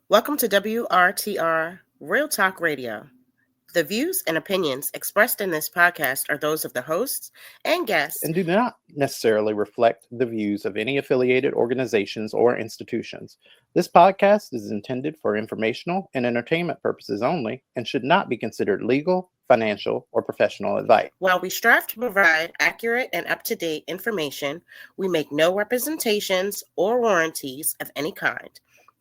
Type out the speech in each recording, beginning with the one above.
Welcome to WRTR Real Talk Radio. The views and opinions expressed in this podcast are those of the hosts and guests and do not necessarily reflect the views of any affiliated organizations or institutions. This podcast is intended for informational and entertainment purposes only and should not be considered legal, financial, or professional advice. While we strive to provide accurate and up-to-date information, we make no representations or warranties of any kind,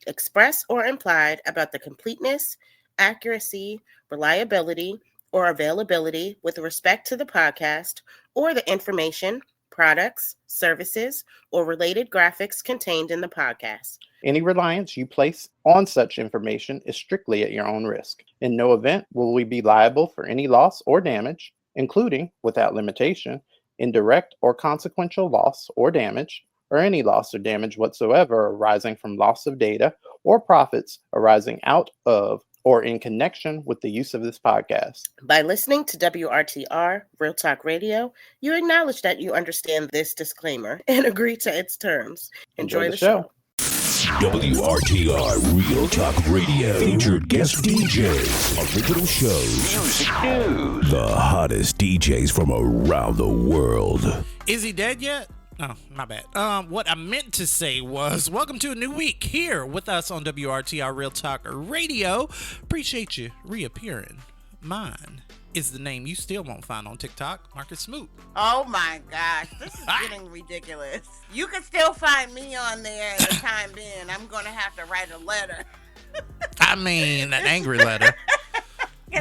express or implied, about the completeness, accuracy, reliability, or availability with respect to the podcast or the information, products, services, or related graphics contained in the podcast. Any reliance you place on such information is strictly at your own risk. In no event will we be liable for any loss or damage, including, without limitation, indirect or consequential loss or damage, or any loss or damage whatsoever arising from loss of data or profits arising out of or in connection with the use of this podcast. By listening to WRTR Real Talk Radio, you acknowledge that you understand this disclaimer and agree to its terms. Enjoy the show. WRTR Real Talk Radio. Featured guest DJs, original shows, music news, the hottest DJs from around the world. Is he dead yet? Oh, my bad. What I meant to say was, welcome to a new week here with us on WRTR Real Talk Radio. Appreciate you reappearing. Mine is the name you still won't find on TikTok, Marcus Smoot. Oh my gosh, this is getting ridiculous. You can still find me on there at the time being. I'm going to have to write a letter. I mean, an angry letter.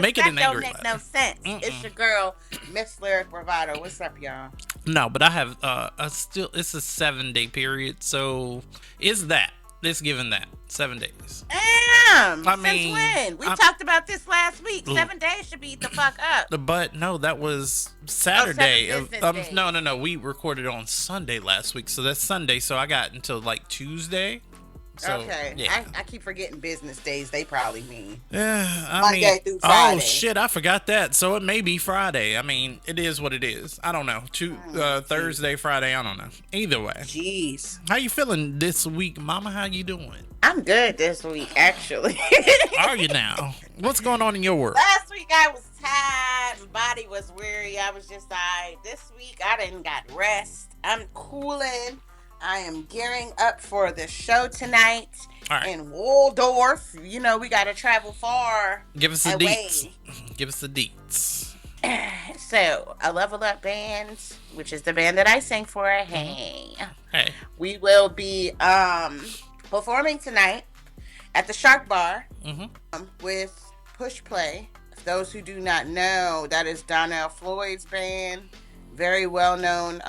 Make it an angry letter. That don't make no sense. It's your girl, Miss Lyric Bravado. What's up, y'all? No, but I have it's a 7-day period, so it's given that 7 days. Damn! I Since mean, when? We talked about this last week. 7 days should be the fuck up. But no, that was Saturday. Days. No. We recorded on Sunday last week, so that's Sunday. So I got until like Tuesday. So, okay. Yeah. I keep forgetting business days. They probably mean. Yeah, Monday through Friday. Oh shit, I forgot that. So it may be Friday. I mean, it is what it is. I don't know. Thursday, Friday. I don't know. Either way. Jeez. How you feeling this week, Mama? How you doing? I'm good this week, actually. Are you now? What's going on in your world? Last week I was tired. My body was weary. I was just tired. This week I didn't got rest. I'm cooling. I am gearing up for the show tonight in Waldorf. You know, we got to travel far. Give us the away. deets. Give us the deets. So, a Level Up Band, which is the band that I sing for, hey. We will be performing tonight at the Shark Bar with Push Play. For those who do not know, that is Donnell Floyd's band. Very well-known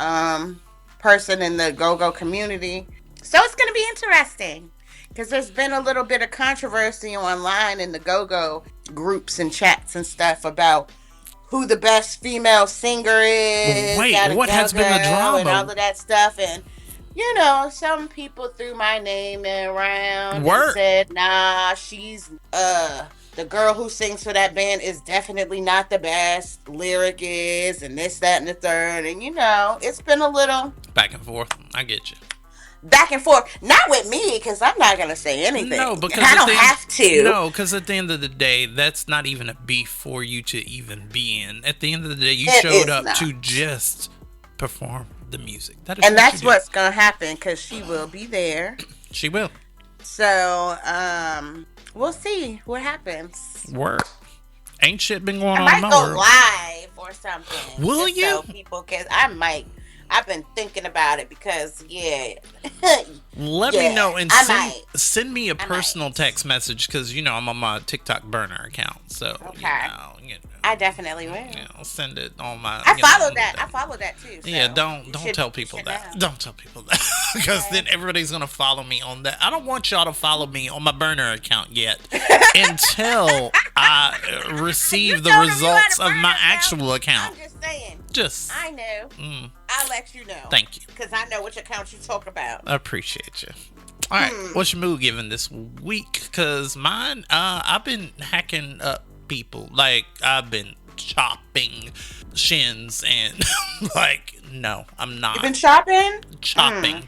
person in the go-go community. So it's going to be interesting because there's been a little bit of controversy online in the go-go groups and chats and stuff about who the best female singer is. Wait, what has been the drama? And all of that stuff. And, you know, some people threw my name around and said, nah, she's, the girl who sings for that band is definitely not the best. Lyric is, and this, that, and the third. And, you know, it's been a little back and forth. I get you. Back and forth. Not with me, because I'm not going to say anything. No, because I don't have to. No, because at the end of the day, that's not even a beef for you to even be in. At the end of the day, you showed up to just perform the music. And that's what's going to happen, because she will be there. She will. So, we'll see what happens. Word. Ain't shit been going on in in my go world. Live or something. Will you? So people, because I might. I've been thinking about it because, Let me know and send me a personal text message because, you know, I'm on my TikTok burner account. So, you know, I definitely will. Yeah, I'll send it on my. I follow that too. So yeah, don't tell people that. Don't tell people that because then everybody's gonna follow me on that. I don't want y'all to follow me on my burner account yet until I receive the results of my actual account. I'm just saying. I know. I'll let you know. Thank you. Because I know which account you talk about. I appreciate you. All right, what's your mood given this week? Because mine, I've been hacking up people. Like, I've been chopping shins and, like, no, I'm not. You've been chopping? Chopping.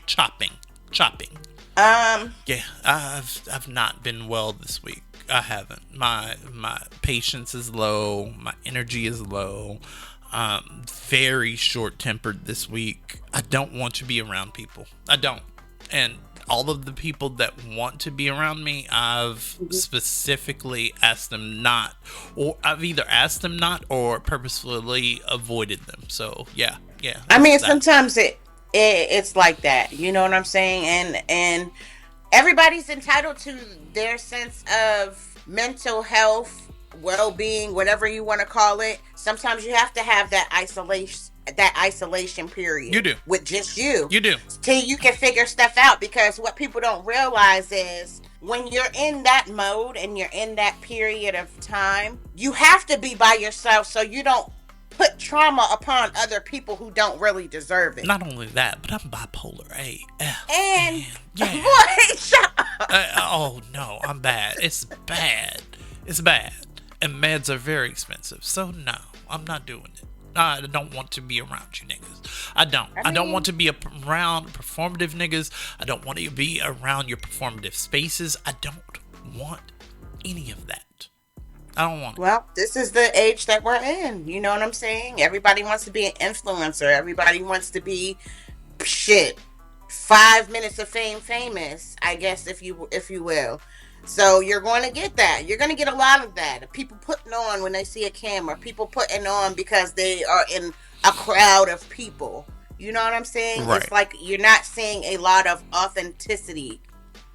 Yeah, I've not been well this week. I haven't. My patience is low. My energy is low. Very short-tempered this week. I don't want to be around people. I don't. And all of the people that want to be around me, I've specifically asked them not, or I've either asked them not or purposefully avoided them. So yeah. I mean, sometimes it's like that. You know what I'm saying? And everybody's entitled to their sense of mental health, well-being, whatever you want to call it. Sometimes you have to have that isolation period. You do. With just you. You do. Till you can figure stuff out, because what people don't realize is when you're in that mode and you're in that period of time, you have to be by yourself so you don't put trauma upon other people who don't really deserve it. Not only that, but I'm bipolar AF. And yeah. Boy, shut up. Oh no, I'm bad. It's bad. It's bad. And meds are very expensive. So no, I'm not doing it. I don't want to be around you niggas. I don't want to be around performative niggas. I don't want to be around your performative spaces. I don't want any of that. I don't want it. Well, this is the age that we're in. You know what I'm saying? Everybody wants to be an influencer. Everybody wants to be 5 minutes of fame famous, I guess, if you will. So you're going to get that. You're going to get a lot of that. People putting on when they see a camera. People putting on because they are in a crowd of people. You know what I'm saying? Right. It's like you're not seeing a lot of authenticity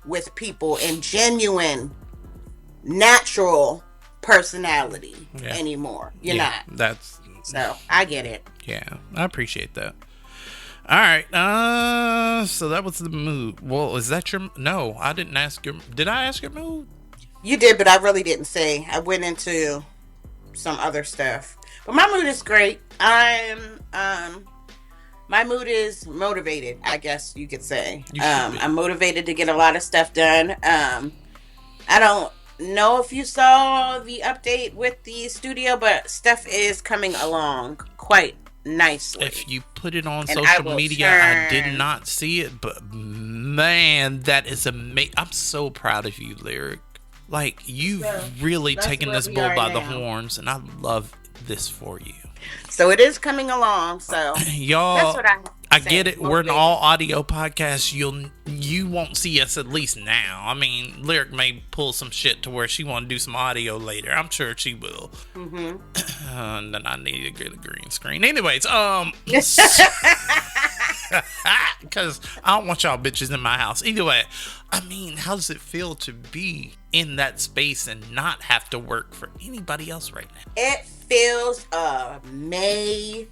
with people and genuine, natural personality anymore. You're not. So I get it. Yeah, I appreciate that. All right. So that was the mood. Well, is that your? No, I didn't ask your. Did I ask your mood? You did, but I really didn't say. I went into some other stuff. But my mood is great. My mood is motivated, I guess you could say. I'm motivated to get a lot of stuff done. I don't know if you saw the update with the studio, but stuff is coming along quite nicely. If you put it on social media, I did not see it, but man, that is amazing. I'm so proud of you, Lyric. Like, you've really taken this bull by the horns, and I love this for you. So it is coming along. So y'all, that's what I get it. We're an all audio podcast. You won't see us at least now. I mean, Lyric may pull some shit to where she want to do some audio later. I'm sure she will. And then I need to get a green screen. Anyways, because I don't want y'all bitches in my house. Either way, I mean, how does it feel to be in that space and not have to work for anybody else right now? It feels amazing.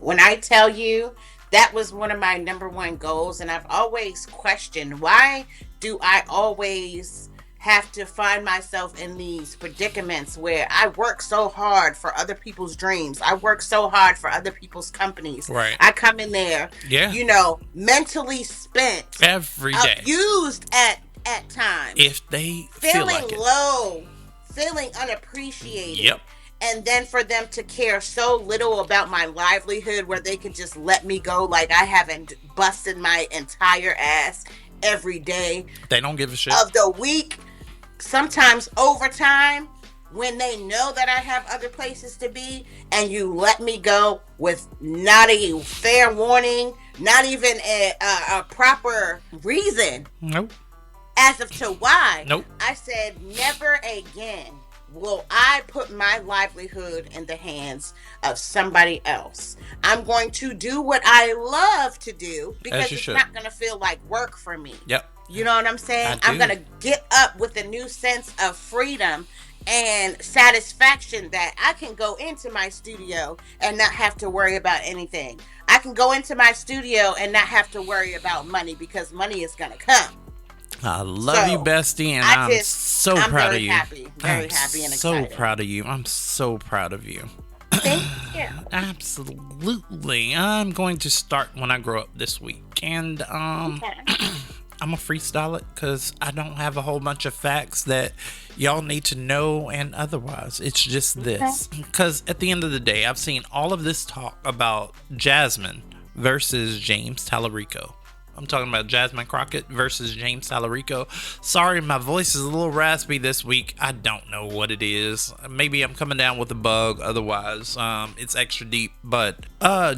When I tell you, that was one of my number one goals, and I've always questioned, why do I always have to find myself in these predicaments where I work so hard for other people's dreams? I work so hard for other people's companies. Right. I come in there, mentally spent every day, used at times. If they feeling like low, feeling unappreciated. Yep. And then for them to care so little about my livelihood, where they could just let me go like I haven't busted my entire ass every day. They don't give a shit. Of the week, sometimes overtime, when they know that I have other places to be, and you let me go with not a fair warning, not even a proper reason. Nope. As of to why. Nope. I said, never again will I put my livelihood in the hands of somebody else. I'm going to do what I love to do, because it's not going to feel like work for me. Yep. You know what I'm saying? I'm going to get up with a new sense of freedom and satisfaction that I can go into my studio and not have to worry about anything. I can go into my studio and not have to worry about money, because money is going to come. I love you, bestie, and I'm so proud of you. Very happy and excited. So proud of you. I'm so proud of you. Thank you. Absolutely. I'm going to start when I grow up this week, and I'm gonna freestyle it because I don't have a whole bunch of facts that y'all need to know, and otherwise it's just this. Because at the end of the day, I've seen all of this talk about Jasmine versus James Tallarico. I'm talking about Jasmine Crockett versus James Tallarico. Sorry, my voice is a little raspy this week. I don't know what it is. Maybe I'm coming down with a bug. Otherwise, it's extra deep. But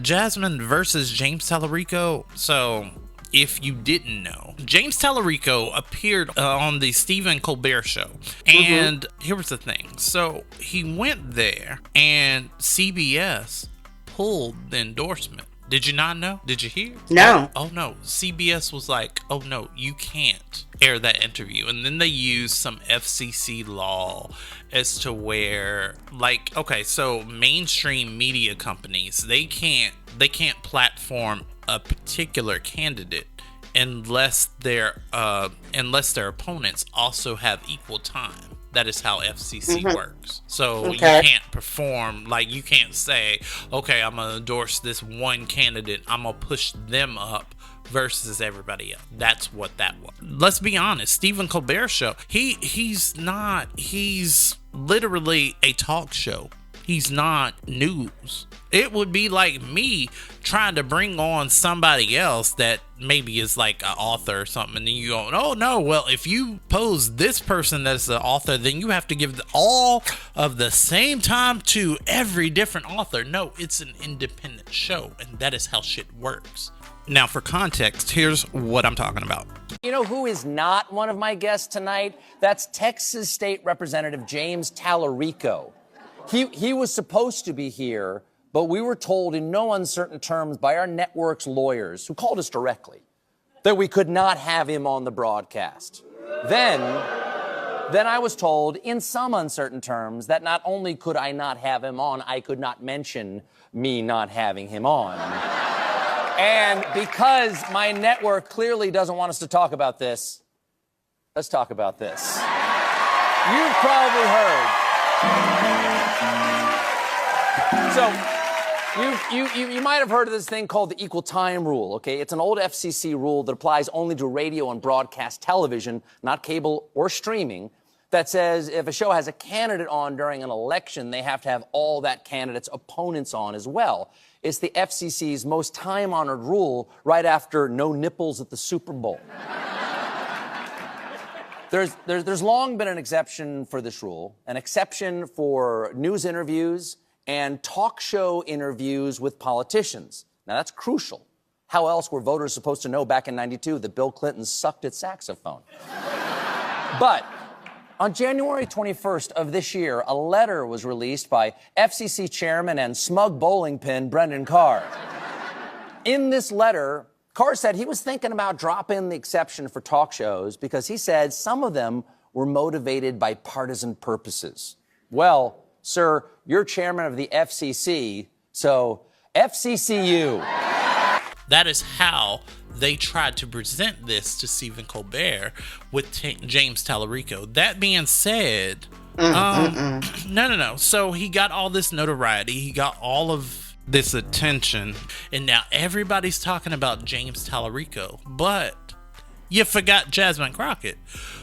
Jasmine versus James Tallarico. So, if you didn't know, James Tallarico appeared on the Stephen Colbert Show. And here was the thing. So, he went there, and CBS pulled the endorsement. Did you not know? Did you hear? No. Oh, no. CBS was like, oh, no, you can't air that interview. And then they used some FCC law as to where, like, okay, so mainstream media companies, they can't platform a particular candidate unless their opponents also have equal time. That is how FCC works. So you can't perform, like, you can't say, okay, I'm going to endorse this one candidate. I'm going to push them up versus everybody else. That's what that was. Let's be honest. Stephen Colbert Show, he's literally a talk show. He's not news. It would be like me trying to bring on somebody else that maybe is like an author or something, and then you go, oh no, well, if you pose this person as the author, then you have to give all of the same time to every different author. No, it's an independent show, and that is how shit works. Now, for context, here's what I'm talking about. You know who is not one of my guests tonight? That's Texas State Representative James Tallarico. He was supposed to be here, but we were told in no uncertain terms by our network's lawyers, who called us directly, that we could not have him on the broadcast. Then I was told in some uncertain terms that not only could I not have him on, I could not mention me not having him on. And because my network clearly doesn't want us to talk about this, let's talk about this. You've probably heard. So, you might have heard of this thing called the equal time rule, okay? It's an old FCC rule that applies only to radio and broadcast television, not cable or streaming, that says if a show has a candidate on during an election, they have to have all that candidate's opponents on as well. It's the FCC's most time-honored rule right after no nipples at the Super Bowl. There's long been an exception for this rule, an exception for news interviews and talk show interviews with politicians. Now, that's crucial. How else were voters supposed to know back in '92 that Bill Clinton sucked at saxophone? But on January 21st of this year, a letter was released by FCC chairman and smug bowling pin Brendan Carr. In this letter, Carr said he was thinking about dropping the exception for talk shows because he said some of them were motivated by partisan purposes. Well, sir, you're chairman of the FCC, so FCCU. That is how they tried to present this to Stephen Colbert with James Tallarico. That being said, no. So he got all this notoriety. He got all of this attention. And now everybody's talking about James Tallarico. But you forgot Jasmine Crockett,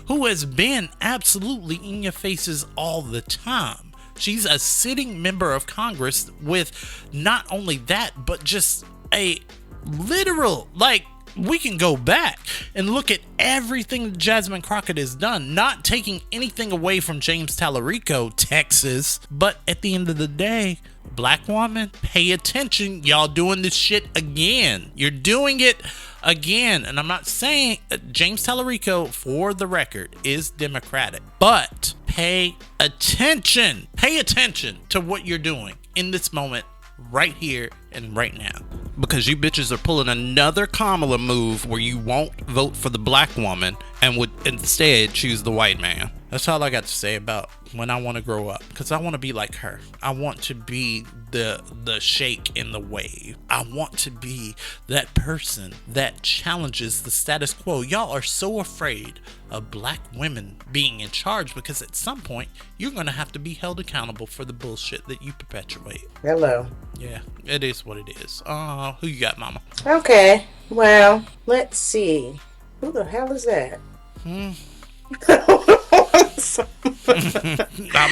who has been absolutely in your faces all the time. She's a sitting member of Congress with not only that, but just a literal, like, we can go back and look at everything Jasmine Crockett has done, not taking anything away from James Tallarico, Texas, but at the end of the day, black woman, pay attention. Y'all doing this shit again. You're doing it again. And I'm not saying James Tallarico, for the record, is Democratic, but pay attention. Pay attention to what you're doing in this moment, right here and right now. Because you bitches are pulling another Kamala move where you won't vote for the black woman and would instead choose the white man. That's all I got to say about when I want to grow up. Because I want to be like her. I want to be the shake in the wave. I want to be that person that challenges the status quo. Y'all are so afraid of black women being in charge because at some point you're going to have to be held accountable for the bullshit that you perpetuate. Hello. Yeah, it is what it is. Who you got, mama? Okay, well, let's see. Who the hell is that? I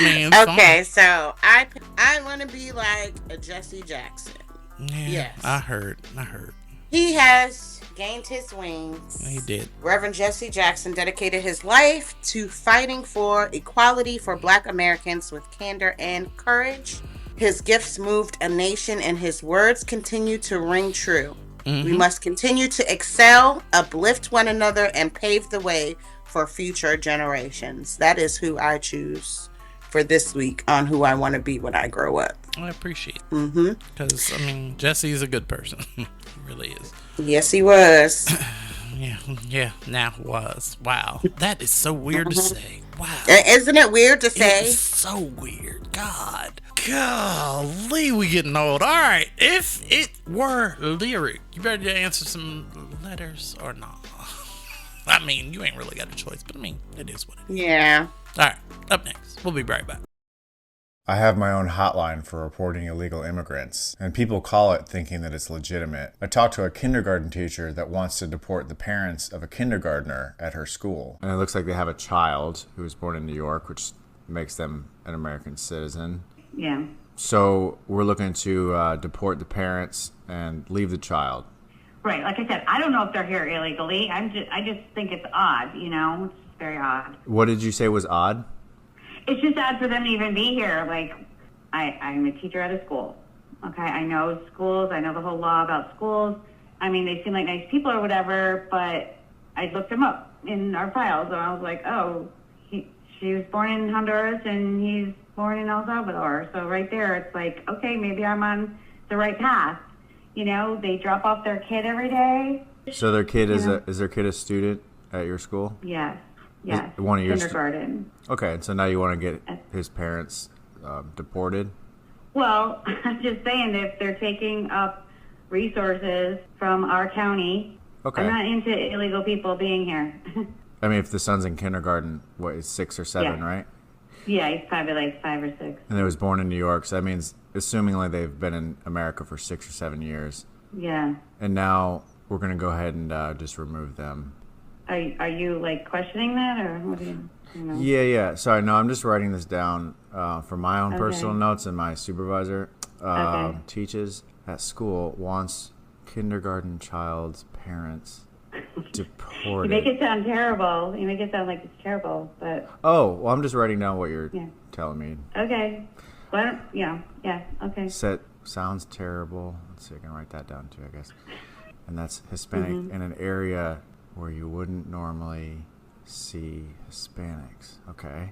mean, okay, so I want to be like a Jesse Jackson. Yeah, yes. I heard. He has gained his wings. He did. Reverend Jesse Jackson dedicated his life to fighting for equality for Black Americans with candor and courage. His gifts moved a nation, and his words continue to ring true. We must continue to excel, uplift one another, and pave the way for future generations. That is who I choose for this week on who I want to be when I grow up. I appreciate it. Because, Jesse's a good person. He really is. Yes, he was. Yeah, now was. Wow. That is so weird to say. Wow. Isn't it weird to say? It's so weird. Golly, we getting old. All right. If it were lyric, you better answer some letters or not. I mean, you ain't really got a choice, but it is what it is. Yeah. All right. Up next. We'll be right back. I have my own hotline for reporting illegal immigrants, and people call it thinking that it's legitimate. I talked to a kindergarten teacher that wants to deport the parents of a kindergartner at her school. And it looks like they have a child who was born in New York, which makes them an American citizen. Yeah. So we're looking to deport the parents and leave the child. Right. Like I said, I don't know if they're here illegally. I just think it's odd, It's very odd. What did you say was odd? It's just odd for them to even be here. Like, I'm a teacher at a school. Okay, I know schools. I know the whole law about schools. They seem like nice people or whatever, but I looked them up in our files, and I was like, oh, she was born in Honduras, and he's born in El Salvador. So right there, it's like, okay, maybe I'm on the right path. They drop off their kid every day. So their kid is their kid a student at your school? Yes. Yes. One of your kindergarten. Okay, so now you want to get his parents deported? Well, I'm just saying that if they're taking up resources from our county, okay. I'm not into illegal people being here. If the son's in kindergarten, what, is 6 or 7, right? Yeah, he's probably like 5 or 6. And they was born in New York, so that means, assumingly, they've been in America for 6 or 7 years. Yeah. And now we're going to go ahead and just remove them. Are you questioning that, or what do you know? Yeah. Sorry, no, I'm just writing this down for my own personal notes, and my supervisor teaches at school wants kindergarten child's parents deported. You make it sound terrible. You make it sound like it's terrible, but... Oh, well, I'm just writing down what you're telling me. Okay. Well, yeah, okay. Sounds terrible. Let's see, I can write that down too, I guess. And that's Hispanic in an area where you wouldn't normally see Hispanics. Okay.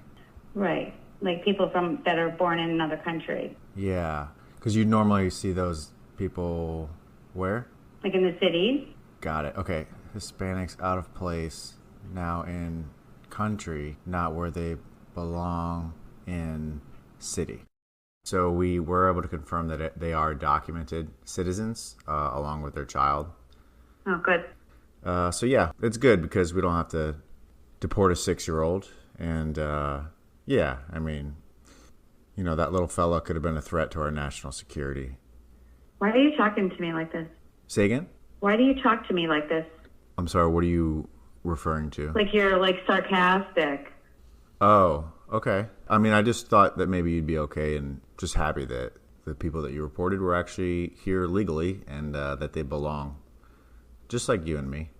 Right. Like people that are born in another country. Yeah. Because you normally see those people where? Like in the cities. Got it. Okay. Hispanics out of place, now in country, not where they belong in city. So we were able to confirm that they are documented citizens along with their child. Oh, good. So yeah, it's good because we don't have to deport a 6-year-old. And that little fella could have been a threat to our national security. Why are you talking to me like this? Say again? Why do you talk to me like this? I'm sorry, what are you referring to? Like you're sarcastic. Oh, okay. I just thought that maybe you'd be okay and just happy that the people that you reported were actually here legally and that they belong. Just like you and me.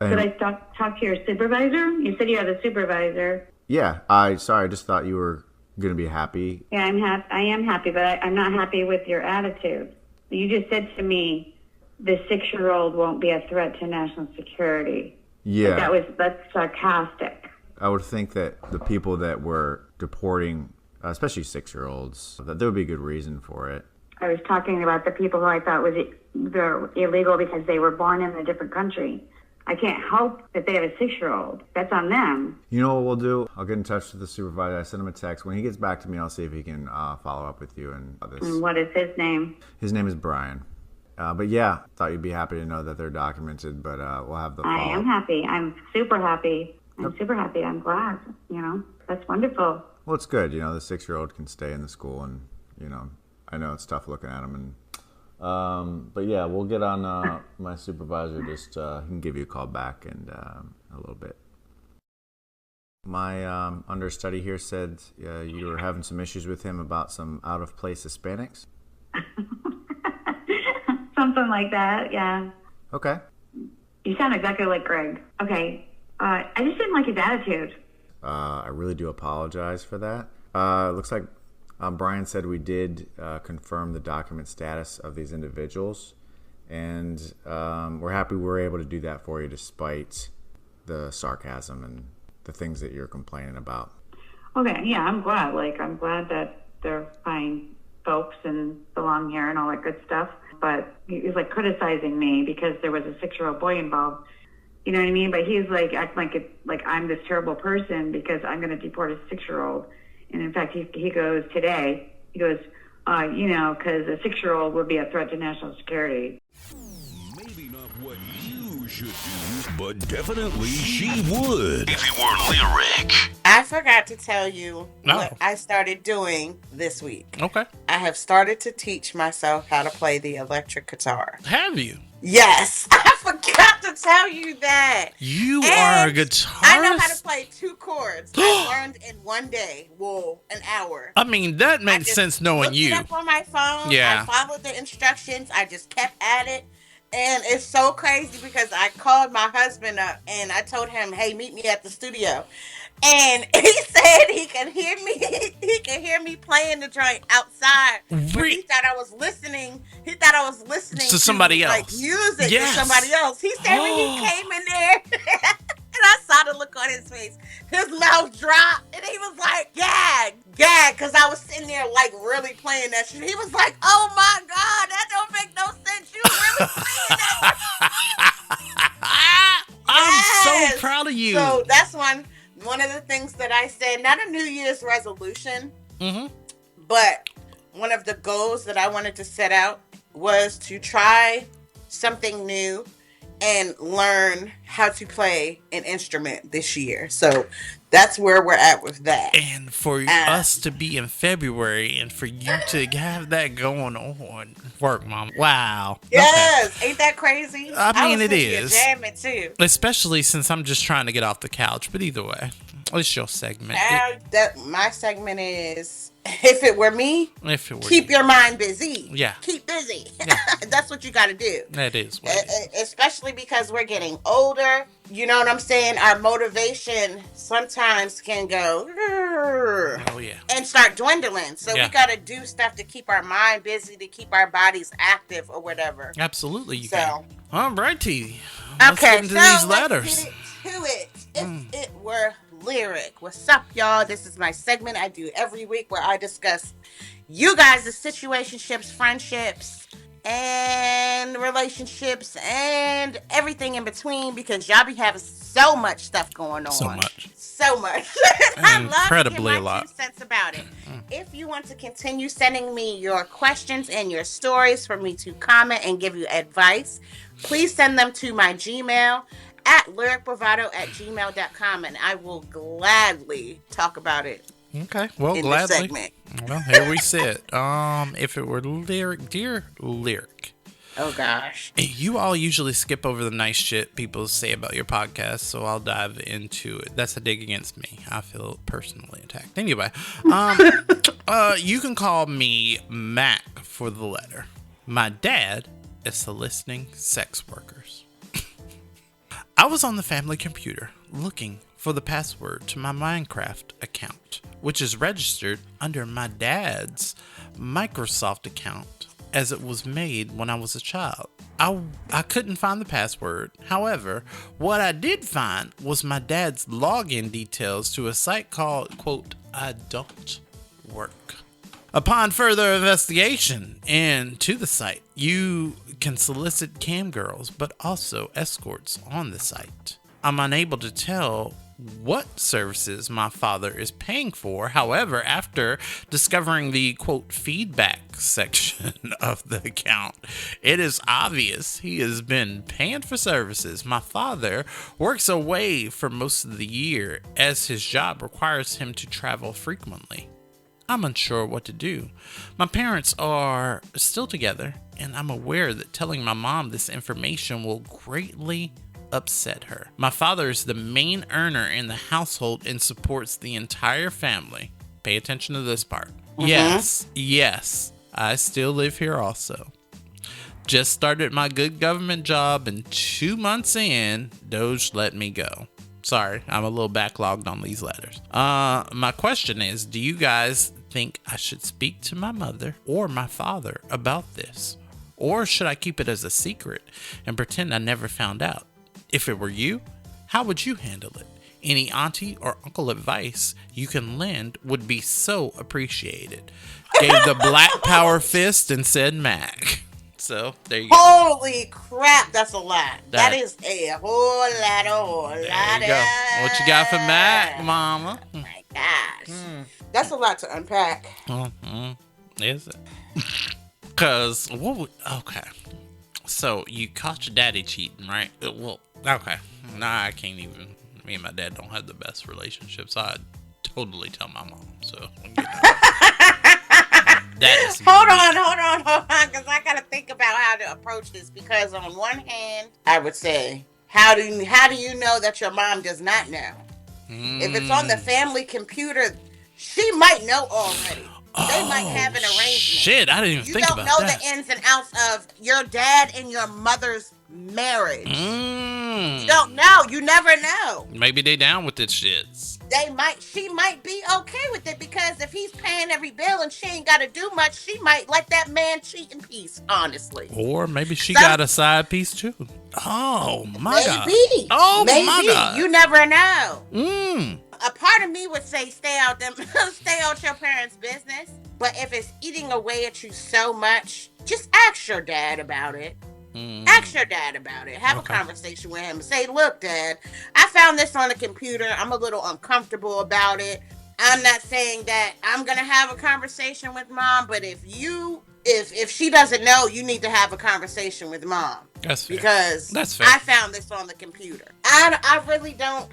Did I talk to your supervisor? You said you are the supervisor. Yeah, I just thought you were going to be happy. Yeah, I am happy, but I'm not happy with your attitude. You just said to me, the 6-year-old won't be a threat to national security. Yeah. That's sarcastic. I would think that the people that were deporting, especially 6-year-olds, that there would be a good reason for it. I was talking about the people who I thought they're illegal because they were born in a different country. I can't help that they have a 6-year-old. That's on them. You know what we'll do? I'll get in touch with the supervisor. I send him a text. When he gets back to me, I'll see if he can follow up with you and this. And what is his name? His name is Brian. But yeah, thought you'd be happy to know that they're documented, but we'll have the follow-up. I am happy. I'm super happy. Super happy. I'm glad. That's wonderful. Well, it's good. The 6-year-old can stay in the school, and I know it's tough looking at him. And but yeah, we'll get on my supervisor. Just he can give you a call back in a little bit. My understudy here said you were having some issues with him about some out of place Hispanics. Something like that. Yeah. Okay. You sound exactly like Greg. Okay. I just didn't like his attitude. I really do apologize for that. Looks like Brian said we did confirm the document status of these individuals, and we're happy we were able to do that for you despite the sarcasm and the things that you're complaining about. Okay, yeah, I'm glad. I'm glad that they're fine folks and belong here and all that good stuff. But he was criticizing me because there was a 6-year-old boy involved. You know what I mean? But he's acting like I'm this terrible person because I'm going to deport a 6-year-old. And in fact, he goes today. He goes, because a 6-year-old would be a threat to national security. Maybe not what you should do, but definitely she would if it were lyric. I forgot to tell you what I started doing this week. Okay. I have started to teach myself how to play the electric guitar. Have you? Yes. I forgot to tell you that. You are a guitarist? I know how to play 2 chords. I learned in one day. Well, an hour. I mean, that makes sense knowing you. I looked it up on my phone. Yeah. I followed the instructions. I just kept at it. And it's so crazy because I called my husband up and I told him, hey, meet me at the studio. And he said he can hear me. He can hear me playing the joint outside. But he thought I was listening. He thought I was listening to somebody else. Music to somebody else. He said when he came in there, and I saw the look on his face. His mouth dropped, and he was like, gag, because I was sitting there really playing that shit. He was like, oh my God, that don't make no sense. You really playing that? I'm so proud of you. So that's one of the things that I said, not a New Year's resolution, but one of the goals that I wanted to set out was to try something new and learn how to play an instrument this year. So that's where we're at with that. And for us to be in February and for you to have that going on. Work, Mom. Wow. Yes. Okay. Ain't that crazy? I mean, it is. Jamming too. Especially since I'm just trying to get off the couch. But either way, it's your segment. My segment is, if it were me, keep your mind busy. Yeah. Keep busy. Yeah. That's what you got to do. That is. Especially because we're getting older. You know what I'm saying? Our motivation sometimes can go, and start dwindling. So we got to do stuff to keep our mind busy, to keep our bodies active or whatever. Absolutely. You can. All right, T. Let's get into these letters. Let's get into it. If it were lyric. What's up, y'all? This is my segment I do every week where I discuss you guys' situationships, friendships, and relationships, and everything in between, because y'all be having so much stuff going on. So much. I Incredibly love to get my 2 cents about it. If you want to continue sending me your questions and your stories for me to comment and give you advice, please send them to my Gmail at lyricbravado@gmail.com, and I will gladly talk about it. Okay, well, gladly. Well, here we sit. If it were lyric, dear lyric. Oh gosh. You all usually skip over the nice shit people say about your podcast, so I'll dive into it. That's a dig against me. I feel personally attacked. Anyway, you can call me Mac for the letter. My dad is soliciting sex workers. I was on the family computer looking for the password to my Minecraft account, which is registered under my dad's Microsoft account as it was made when I was a child. I couldn't find the password. However, what I did find was my dad's login details to a site called, quote, Adult Work. Upon further investigation into the site, you can solicit cam girls, but also escorts on the site. I'm unable to tell what services my father is paying for. However, after discovering the, quote, feedback section of the account, it is obvious he has been paying for services. My father works away for most of the year as his job requires him to travel frequently. I'm unsure what to do. My parents are still together, and I'm aware that telling my mom this information will greatly upset her. My father is the main earner in the household and supports the entire family. Pay attention to this part. Yes, I still live here also. Just started my good government job, and 2 months in, Doge let me go. Sorry, I'm a little backlogged on these letters. My question is, do you guys think I should speak to my mother or my father about this? Or should I keep it as a secret and pretend I never found out? If it were you, how would you handle it? Any auntie or uncle advice you can lend would be so appreciated. Gave the black power fist and said Mac. So there you go. Holy crap, that's a lot. That is a whole lot. There you go. What you got for Mac, mama? Oh my gosh. That's a lot to unpack. Is it? Because, okay. So you caught your daddy cheating, right? Well, okay. Nah, I can't even. Me and my dad don't have the best relationship, so I'd totally tell my mom. So that is hold on, because I gotta think about how to approach this. Because on one hand, I would say, how do you know that your mom does not know? If it's on the family computer, she might know already. They might have an arrangement. Shit, I didn't even think about that. You don't know the ins and outs of your dad and your mother's marriage. You don't know. You never know. Maybe they down with this shit. She might be okay with it, because if he's paying every bill and she ain't got to do much, she might let that man cheat in peace, honestly. Or maybe she got a side piece too. Oh my God. Maybe. Oh my God. You never know. A part of me would say stay out your parents' business. But if it's eating away at you so much, just ask your dad about it. Ask your dad about it. Have a conversation with him. Say, look, Dad, I found this on the computer. I'm a little uncomfortable about it. I'm not saying that I'm going to have a conversation with Mom, but if she doesn't know, you need to have a conversation with Mom. That's fair. Because that's fair. I found this on the computer. I really don't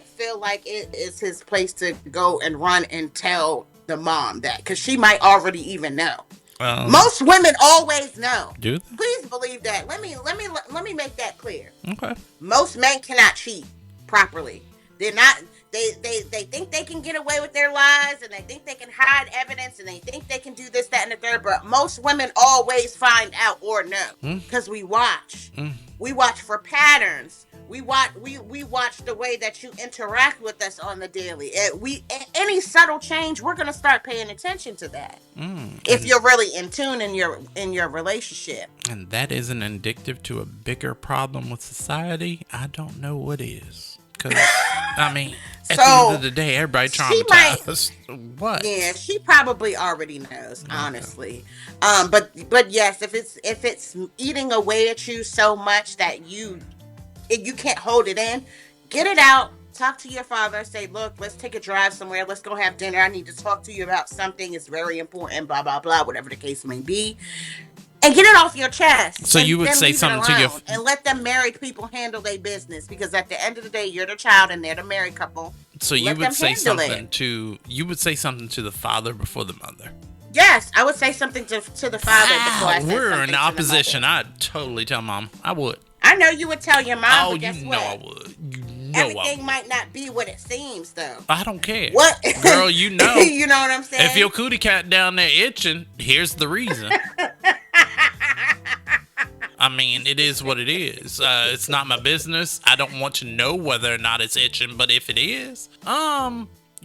feel like it is his place to go and run and tell the mom that, because she might already even know. Most women always know. Do they? Please believe that. Let me make that clear. Okay. Most men cannot cheat properly. They're not. They think they can get away with their lies, and they think they can hide evidence, and they think they can do this, that, and the third. But most women always find out or know, because we watch. We watch for patterns. We watch the way that you interact with us on the daily. Any subtle change, we're gonna start paying attention to that. If you're really in tune in your relationship. And that isn't indicative to a bigger problem with society. I don't know what is. Because I mean, at the end of the day, everybody traumatized. What? Yeah, she probably already knows, honestly. But yes, if it's eating away at you so much that you can't hold it in, get it out. Talk to your father. Say, look, let's take a drive somewhere. Let's go have dinner. I need to talk to you about something. It's very important, blah, blah, blah, whatever the case may be. And get it off your chest. So you would say something to your... And let them married people handle their business. Because at the end of the day, you're the child and they're the married couple. So you would say something to... You would say something to the father before the mother. Yes, I would say something to the father before I said we're in opposition. I'd totally tell Mom. I would. I know you would tell your mom, but guess you what? know I would. You know everything might not be what it seems, though. I don't care. What? Girl, you know. You know what I'm saying? If your cootie cat down there itching, here's the reason. I mean, it is what it is. It's not my business. I don't want to know whether or not it's itching, but if it is,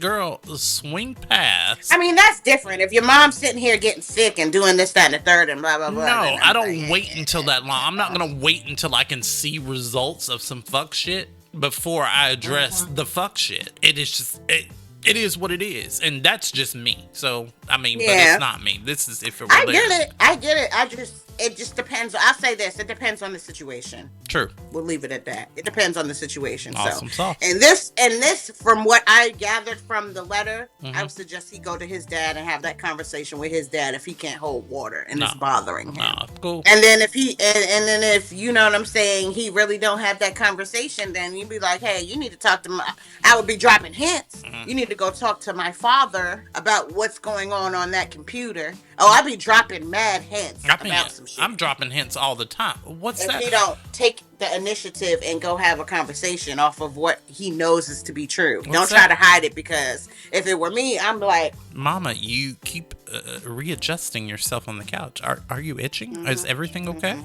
girl, swing past. I mean, that's different. If your mom's sitting here getting sick and doing this, that, and the third, and blah, blah, blah. No, I don't wait until that long. I'm not going to wait until I can see results of some fuck shit before I address the fuck shit. It is just... It is what it is, and that's just me. So, I mean, but it's not me. This is if it were I get it. It just depends. I'll say this. It depends on the situation. True. We'll leave it at that. It depends on the situation. Awesome sauce. And this, from what I gathered from the letter, I would suggest he go to his dad and have that conversation with his dad if he can't hold water and it's bothering him. Cool. And then if if you know what I'm saying, he really don't have that conversation, then you'd be like, hey, you need to talk to I would be dropping hints. You need to go talk to my father about what's going on that computer. Oh, I'd be dropping mad hints about some I'm dropping hints all the time. What's that? If he don't take the initiative and go have a conversation off of what he knows is to be true. Don't try to hide it, because if it were me, I'm like, Mama, you keep readjusting yourself on the couch. Are you itching? Mm-hmm. Is everything okay?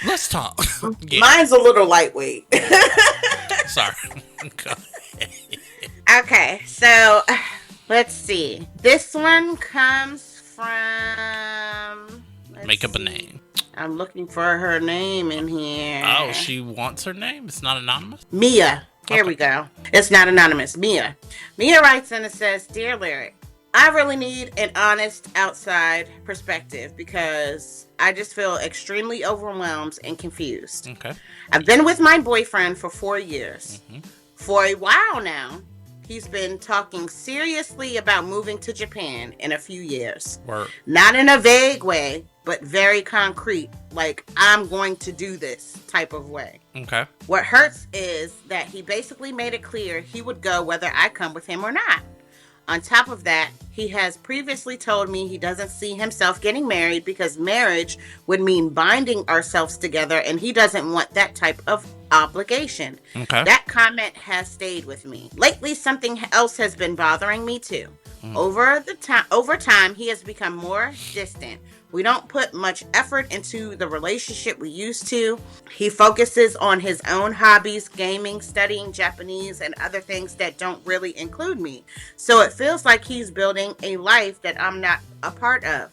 Let's talk. Yeah. Mine's a little lightweight. Sorry. Okay, so let's see. This one comes from... Make up a name. I'm looking for her name in here. Oh, she wants her name? It's not anonymous? Mia. Here we go. It's not anonymous. Mia. Mia writes in and says, Dear Lyric, I really need an honest outside perspective because I just feel extremely overwhelmed and confused. Okay. I've been with my boyfriend for 4 years. Mm-hmm. For a while now, he's been talking seriously about moving to Japan in a few years. Word. Not in a vague way, but very concrete, like I'm going to do this type of way. Okay. What hurts is that he basically made it clear he would go whether I come with him or not. On top of that, he has previously told me he doesn't see himself getting married because marriage would mean binding ourselves together, and he doesn't want that type of obligation. Okay. That comment has stayed with me. Lately, something else has been bothering me too. Over time, he has become more distant. We don't put much effort into the relationship we used to. He focuses on his own hobbies, gaming, studying Japanese, and other things that don't really include me. So it feels like he's building a life that I'm not a part of.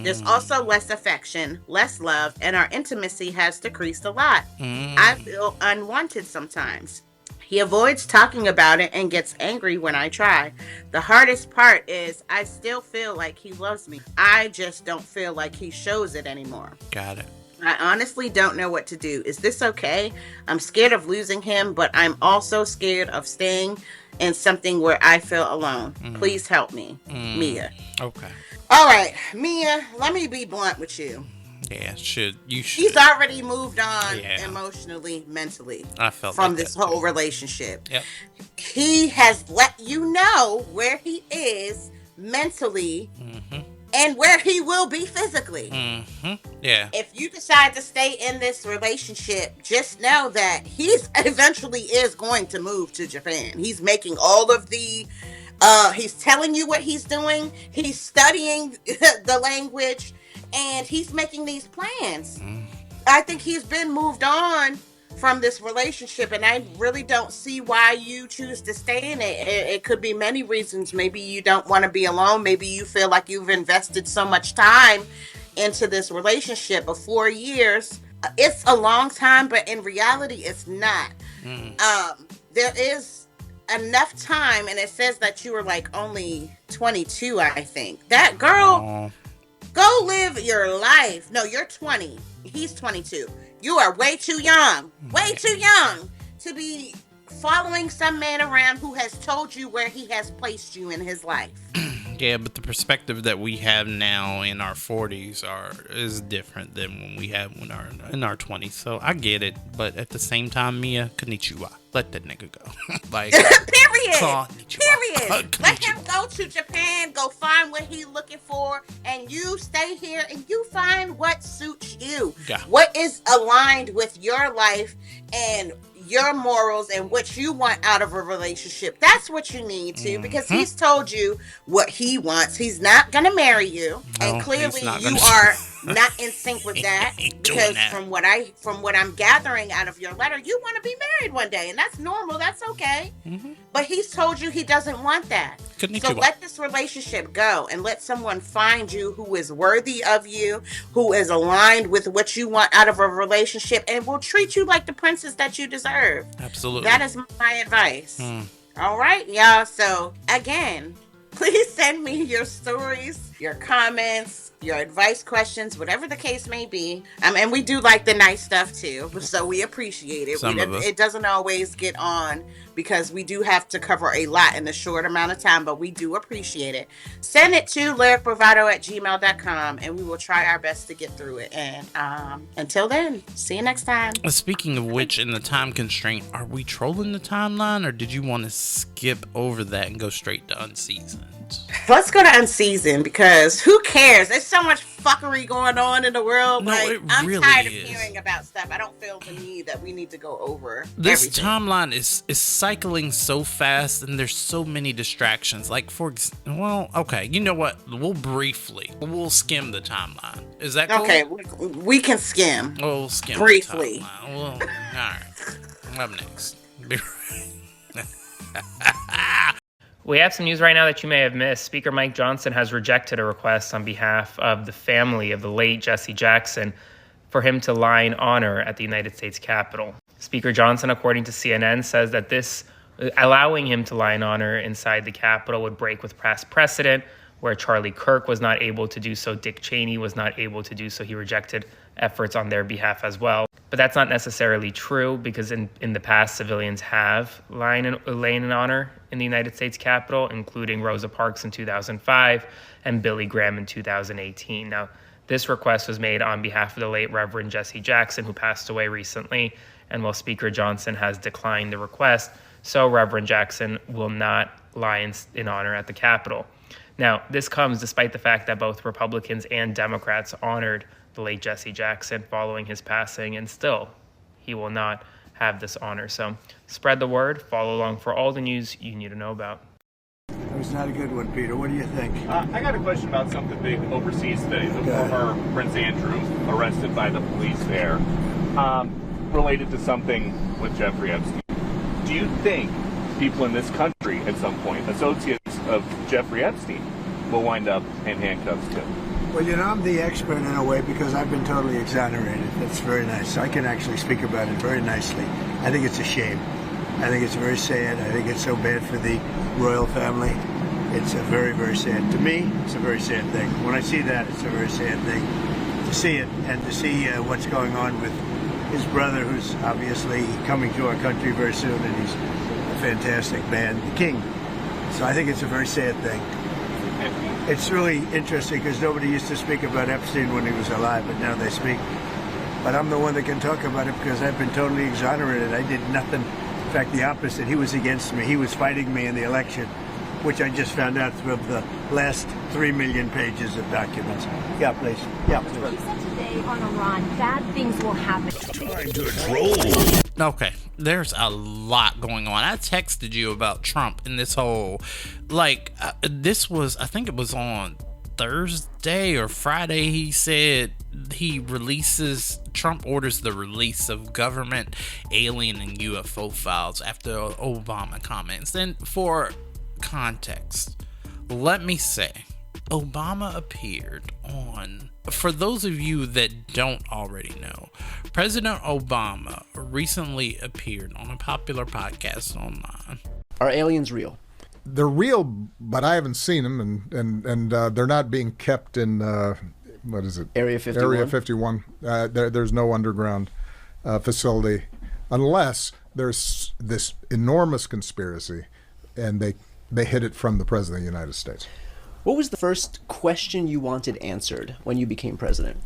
There's also less affection, less love, and our intimacy has decreased a lot. I feel unwanted sometimes. He avoids talking about it and gets angry when I try. The hardest part is I still feel like he loves me. I just don't feel like he shows it anymore. Got it. I honestly don't know what to do. Is this okay? I'm scared of losing him, but I'm also scared of staying in something where I feel alone. Please help me. Mia. Okay. All right, Mia, let me be blunt with you. Yeah, you should. He's already moved on emotionally, mentally from this whole relationship. Yep. He has let you know where he is mentally and where he will be physically. Yeah. If you decide to stay in this relationship, just know that he's eventually is going to move to Japan. He's making all of the he's telling you what he's doing. He's studying the language. And he's making these plans. I think he's been moved on from this relationship, and I really don't see why you choose to stay in it. It could be many reasons. Maybe you don't want to be alone. Maybe you feel like you've invested so much time into this relationship of 4 years. It's a long time, but in reality, it's not. There is enough time, and it says that you were like only 22, I think. That girl... Go live your life. No, you're 20. He's 22. You are way too young. Way too young to be following some man around who has told you where he has placed you in his life. Yeah, but the perspective that we have now in our 40s is different than when we have in our 20s. So I get it, but at the same time, Mia, konnichiwa. Let that nigga go. Like, period. Period. Let him go to Japan, go find what he's looking for, and you stay here and you find what suits you. Yeah. What is aligned with your life and your morals and what you want out of a relationship. That's what you need to, because he's told you what he wants. He's not going to marry you. And clearly you are not in sync with that, because from what I'm gathering out of your letter, you want to be married one day, and that's normal. That's okay. But he's told you he doesn't want that. So let this relationship go and let someone find you who is worthy of you, who is aligned with what you want out of a relationship, and will treat you like the princess that you deserve. Absolutely. That is my advice. All right, y'all. So again, please send me your stories, your comments, your advice questions, whatever the case may be. And we do like the nice stuff too, so we appreciate it. It doesn't always get on because we do have to cover a lot in a short amount of time, but we do appreciate it. Send it to lyricbravado@gmail.com, and we will try our best to get through it. And until then, see you next time. Speaking of which, in the time constraint, are we trolling the timeline, or did you want to skip over that and go straight to unseasoned? let's go to unseasoned, because who cares? There's so much fuckery going on in the world. No, like, I'm really tired of is. hearing about stuff. I don't feel the need that we need to go over This everything. timeline is cycling so fast, and there's so many distractions. Like, okay, you know what? We'll skim the timeline. Is that cool? Okay, we can skim. We'll skim briefly. the timeline. All right. Up next. Be right. We have some news right now that you may have missed. Speaker Mike Johnson has rejected a request on behalf of the family of the late Jesse Jackson for him to lie in honor at the United States Capitol. Speaker Johnson, according to CNN, says that this allowing him to lie in honor inside the Capitol would break with past precedent, where Charlie Kirk was not able to do so, Dick Cheney was not able to do so. He rejected efforts on their behalf as well. But that's not necessarily true, because in the past, civilians have lain in honor in the United States Capitol, including Rosa Parks in 2005 and Billy Graham in 2018. Now, this request was made on behalf of the late Reverend Jesse Jackson, who passed away recently. And while Speaker Johnson has declined the request, so Reverend Jackson will not lie in honor at the Capitol. Now, this comes despite the fact that both Republicans and Democrats honored the late Jesse Jackson following his passing, and still, he will not have this honor. So spread the word, follow along for all the news you need to know about. It was not a good one, Peter. What do you think? I got a question about something big overseas today. The former Prince Andrew arrested by the police there, related to something with Jeffrey Epstein. Do you think people in this country at some point, associates of Jeffrey Epstein, will wind up in handcuffs too? Well, you know, I'm the expert in a way because I've been totally exonerated. That's very nice. So I can actually speak about it very nicely. I think it's a shame. I think it's very sad. I think it's so bad for the royal family. It's a very, very sad. To me, it's a very sad thing. When I see that, it's a very sad thing to see it, and to see what's going on with his brother, who's obviously coming to our country very soon, and he's a fantastic man, the king. So I think it's a very sad thing. It's really interesting because nobody used to speak about Epstein when he was alive, but now they speak. But I'm the one that can talk about it because I've been totally exonerated. I did nothing. In fact, the opposite. He was against me. He was fighting me in the election, which I just found out through the last 3 million pages of documents. Yeah, please. Yeah, please. You said today on Iran, bad things will happen. Time to troll. Okay, there's a lot going on. I texted you about Trump and this whole, this was, I think it was on Thursday or Friday, he said Trump orders the release of government alien and UFO files after Obama comments. And for context, let me say, Obama appeared on, for those of you that don't already know, President Obama recently appeared on a popular podcast online. Are aliens real? They're real, but I haven't seen them, and they're not being kept in, what is it? Area 51? Area 51. There's no underground facility, unless there's this enormous conspiracy, and they hid it from the President of the United States. What was the first question you wanted answered when you became president?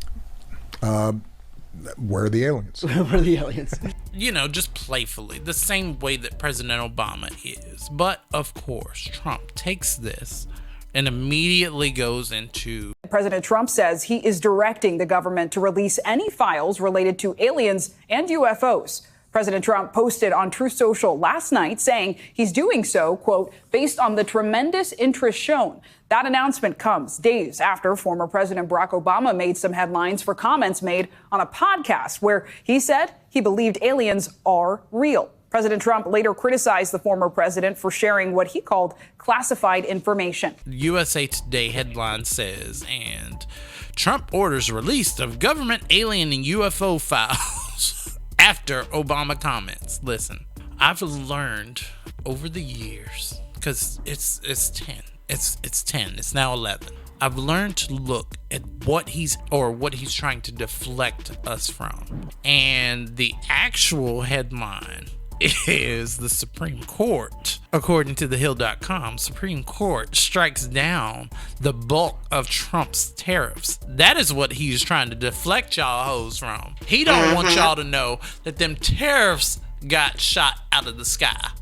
Where are the aliens? Where are the aliens? You know, just playfully, the same way that President Obama is. But, of course, Trump takes this and immediately goes into... President Trump says he is directing the government to release any files related to aliens and UFOs. President Trump posted on Truth Social last night saying he's doing so, quote, based on the tremendous interest shown. That announcement comes days after former President Barack Obama made some headlines for comments made on a podcast where he said he believed aliens are real. President Trump later criticized the former president for sharing what he called classified information. USA Today headline says, and Trump orders release of government alien and UFO files after Obama comments. Listen, I've learned over the years, because it's 10. It's 10. It's now 11. I've learned to look at what he's trying to deflect us from. And the actual headline is the Supreme Court, according to thehill.com, Supreme Court strikes down the bulk of Trump's tariffs. That is what he's trying to deflect y'all hoes from. He don't want y'all to know that them tariffs got shot out of the sky.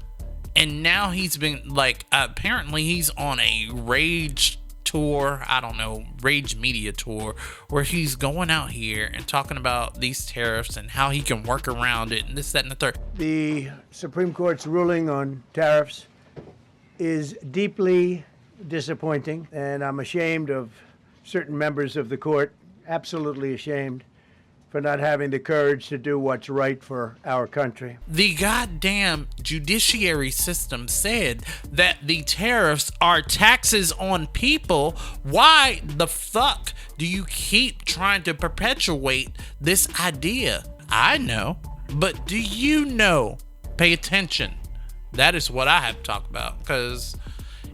And now he's been like, apparently he's on a rage tour, I don't know, rage media tour, where he's going out here and talking about these tariffs and how he can work around it and this, that, and the third. The Supreme Court's ruling on tariffs is deeply disappointing, and I'm ashamed of certain members of the court, absolutely ashamed, for not having the courage to do what's right for our country. The goddamn judiciary system said that the tariffs are taxes on people. Why the fuck do you keep trying to perpetuate this idea? I know, but do you know? Pay attention. That is what I have to talk about, because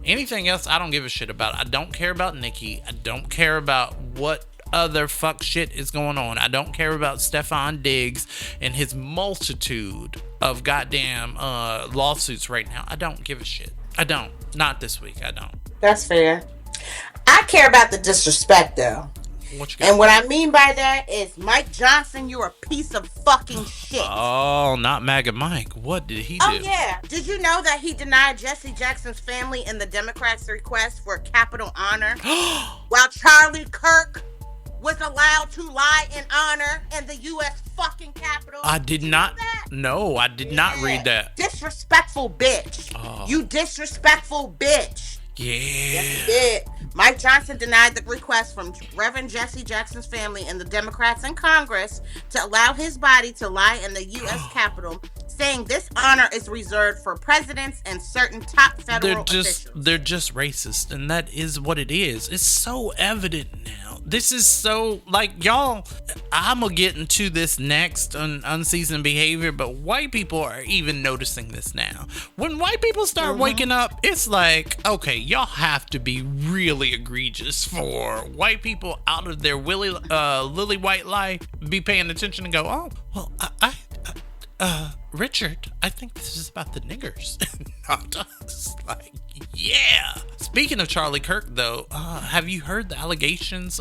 anything else I don't give a shit about. I don't care about Nikki. I don't care about what other fuck shit is going on. I don't care about Stefan Diggs and his multitude of goddamn lawsuits right now. I don't give a shit. I don't. Not this week. I don't. That's fair. I care about the disrespect, though. What you got? And what I mean by that is, Mike Johnson, you're a piece of fucking shit. Oh, not MAGA Mike. What did he do? Oh, yeah. Did you know that he denied Jesse Jackson's family and the Democrats' request for Capitol honor while Charlie Kirk was allowed to lie in honor in the U.S. fucking Capitol? I did not. No, I did not read that. Disrespectful bitch. Oh. You disrespectful bitch. Yeah. Yes, he did. Mike Johnson denied the request from Reverend Jesse Jackson's family and the Democrats in Congress to allow his body to lie in the U.S. Capitol, saying this honor is reserved for presidents and certain top federal officials. They're just racist, and that is what it is. It's so evident now. This is so, like, y'all, I'm gonna get into this next on unseasoned behavior, but white people are even noticing this now. When white people start waking up, it's like, okay, y'all have to be really egregious for white people out of their lily white life be paying attention and go, oh, well, Richard, I think this is about the niggers, not us. Like, yeah. Speaking of Charlie Kirk, though, have you heard the allegations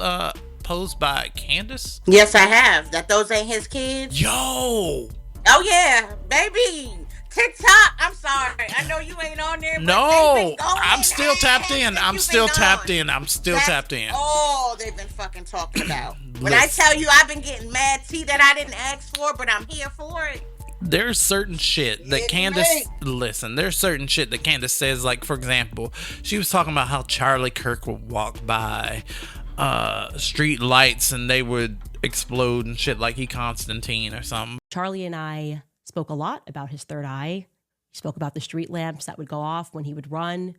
posed by Candace? Yes, I have. That those ain't his kids. Yo. Oh yeah, baby. TikTok. I'm sorry. I know you ain't on there. But no, I'm still tapped in. I'm still tapped in. All they've been fucking talking about. When I tell you I've been getting mad tea that I didn't ask for, but I'm here for it. There's certain shit that there's certain shit that Candace says, like, for example, she was talking about how Charlie Kirk would walk by street lights and they would explode and shit like he Constantine or something. Charlie and I spoke a lot about his third eye. He spoke about the street lamps that would go off when he would run,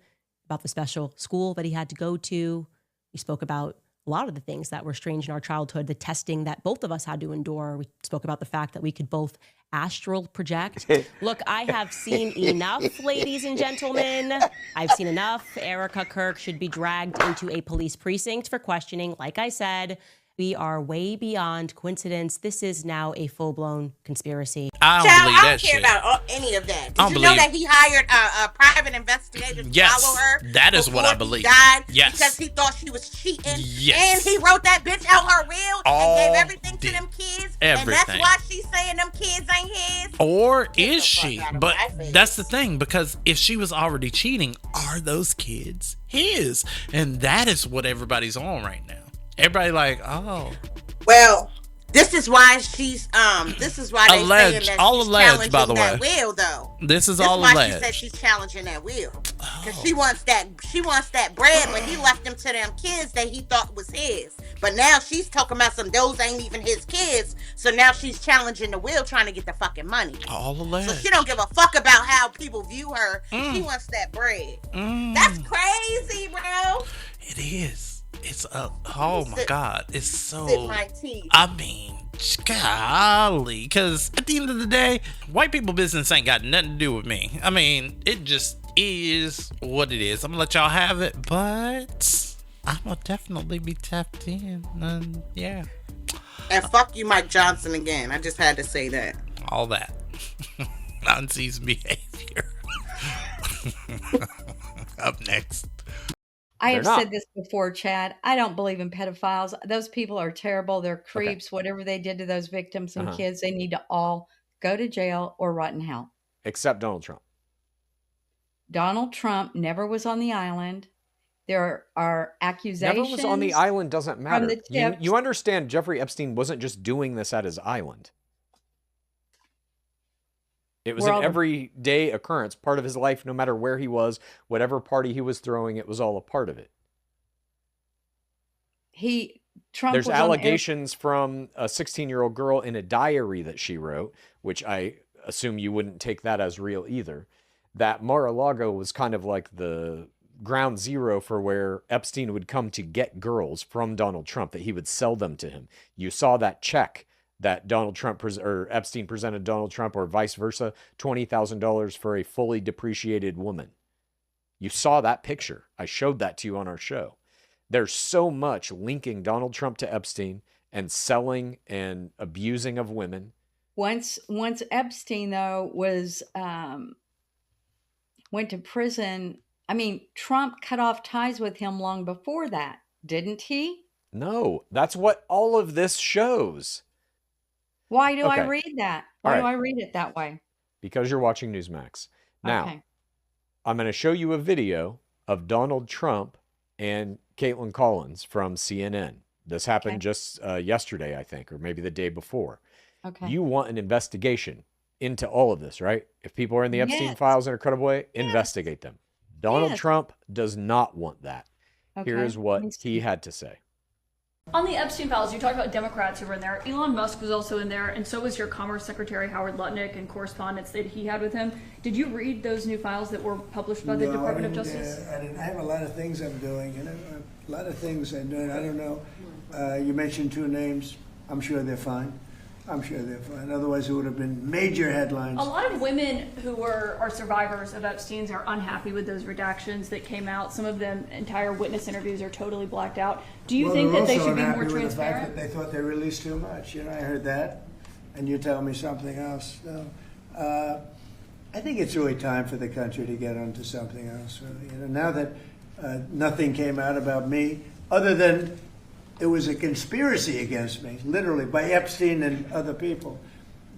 about the special school that he had to go to. We spoke about a lot of the things that were strange in our childhood, the testing that both of us had to endure. We spoke about the fact that we could both astral project. Look, I have seen enough, ladies and gentlemen. I've seen enough. Erica Kirk should be dragged into a police precinct for questioning. Like I said, we are way beyond coincidence. This is now a full-blown conspiracy. I don't care about any of that. Did you know that he hired a private investigator to follow her? That is what I believe. Died yes. Because he thought she was cheating. Yes. And he wrote that bitch out her will and gave everything to them kids. Everything. And that's why she's saying them kids ain't his. Or is she? But that's the thing, because if she was already cheating, are those kids his? And that is what everybody's on right now. Everybody like, oh. Well, this is why she's this is why they saying that all she's alleged, by the way. That will, though. This is all all why alleged. She said she's challenging that will. Because she wants that bread, but he left them to them kids that he thought was his. But now she's talking about those ain't even his kids. So now she's challenging the will, trying to get the fucking money. All alleged. So she don't give a fuck about how people view her. She wants that bread. That's crazy, bro. It is. It's oh my God. It's so, sit my teeth. I mean, golly, because at the end of the day, white people business ain't got nothing to do with me. I mean, it just is what it is. I'm gonna let y'all have it, but I'm gonna definitely be tapped in, and yeah. And fuck you, Mike Johnson, again. I just had to say that. All that. Unseasoned behavior. Up next. I have said this before, Chad. I don't believe in pedophiles. Those people are terrible. They're creeps. Okay. Whatever they did to those victims and kids, they need to all go to jail or rot in hell. Except Donald Trump. Donald Trump never was on the island. There are accusations. Never was on the island doesn't matter. the tips. You understand Jeffrey Epstein wasn't just doing this at his island. It was an everyday occurrence, part of his life, no matter where he was, whatever party he was throwing, it was all a part of it. There's allegations from a 16-year-old girl in a diary that she wrote, which I assume you wouldn't take that as real either, that Mar-a-Lago was kind of like the ground zero for where Epstein would come to get girls from Donald Trump, that he would sell them to him. You saw that check that Donald Trump or Epstein presented Donald Trump, or vice versa, $20,000 for a fully depreciated woman. You saw that picture. I showed that to you on our show. There's so much linking Donald Trump to Epstein and selling and abusing of women. Once Epstein, though, was went to prison, I mean, Trump cut off ties with him long before that, didn't he? No, that's what all of this shows. Why do I read that? Why do I read it that way? Because you're watching Newsmax. Now, I'm going to show you a video of Donald Trump and Caitlin Collins from CNN. This happened just yesterday, I think, or maybe the day before. Okay. You want an investigation into all of this, right? If people are in the Epstein files and are cut away, investigate them. Donald Trump does not want that. Here is what he had to say. On the Epstein files, you talked about Democrats who were in there. Elon Musk was also in there, and so was your Commerce Secretary Howard Lutnick, and correspondence that he had with him. Did you read those new files that were published by the Department of Justice? I didn't. I have a lot of things I'm doing, a lot of things I'm doing. I don't know. You mentioned two names. I'm sure they're fine. Otherwise, it would have been major headlines. A lot of women who are survivors of Epstein's are unhappy with those redactions that came out. Some of them, entire witness interviews are totally blacked out. Do you think that they should be more transparent? The fact that they thought they released too much. I heard that, and you tell me something else. So, I think it's really time for the country to get onto something else. Really. Now that nothing came out about me, other than it was a conspiracy against me, literally, by Epstein and other people.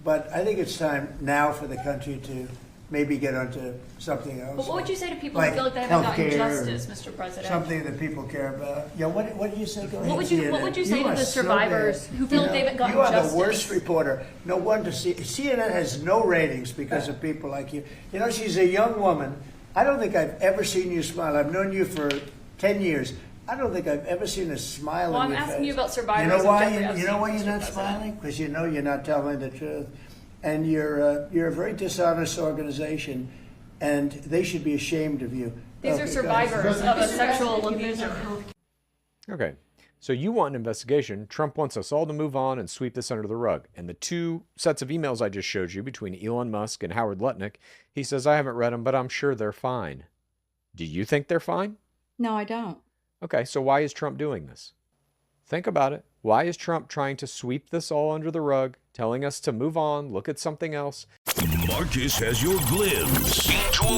But I think it's time now for the country to maybe get onto something else. But what would you say to people who feel like they haven't gotten justice, Mr. President? Something that people care about. Yeah, what did you say? Go ahead. What would you say to the survivors who feel like they haven't gotten justice? You are the worst reporter. No wonder CNN has no ratings because of people like you. She's a young woman. I don't think I've ever seen you smile. I've known you for 10 years. I don't think I've ever seen a smile on your face. I'm asking you about survivors. You know why you're not smiling? Because you know you're not telling the truth. And you're a very dishonest organization, and they should be ashamed of you. These are survivors of a sexual abuser. Okay, so you want an investigation. Trump wants us all to move on and sweep this under the rug. And the two sets of emails I just showed you between Elon Musk and Howard Lutnick, he says, I haven't read them, but I'm sure they're fine. Do you think they're fine? No, I don't. Okay, so why is Trump doing this? Think about it. Why is Trump trying to sweep this all under the rug, telling us to move on, look at something else? Marcus has your glimpse into a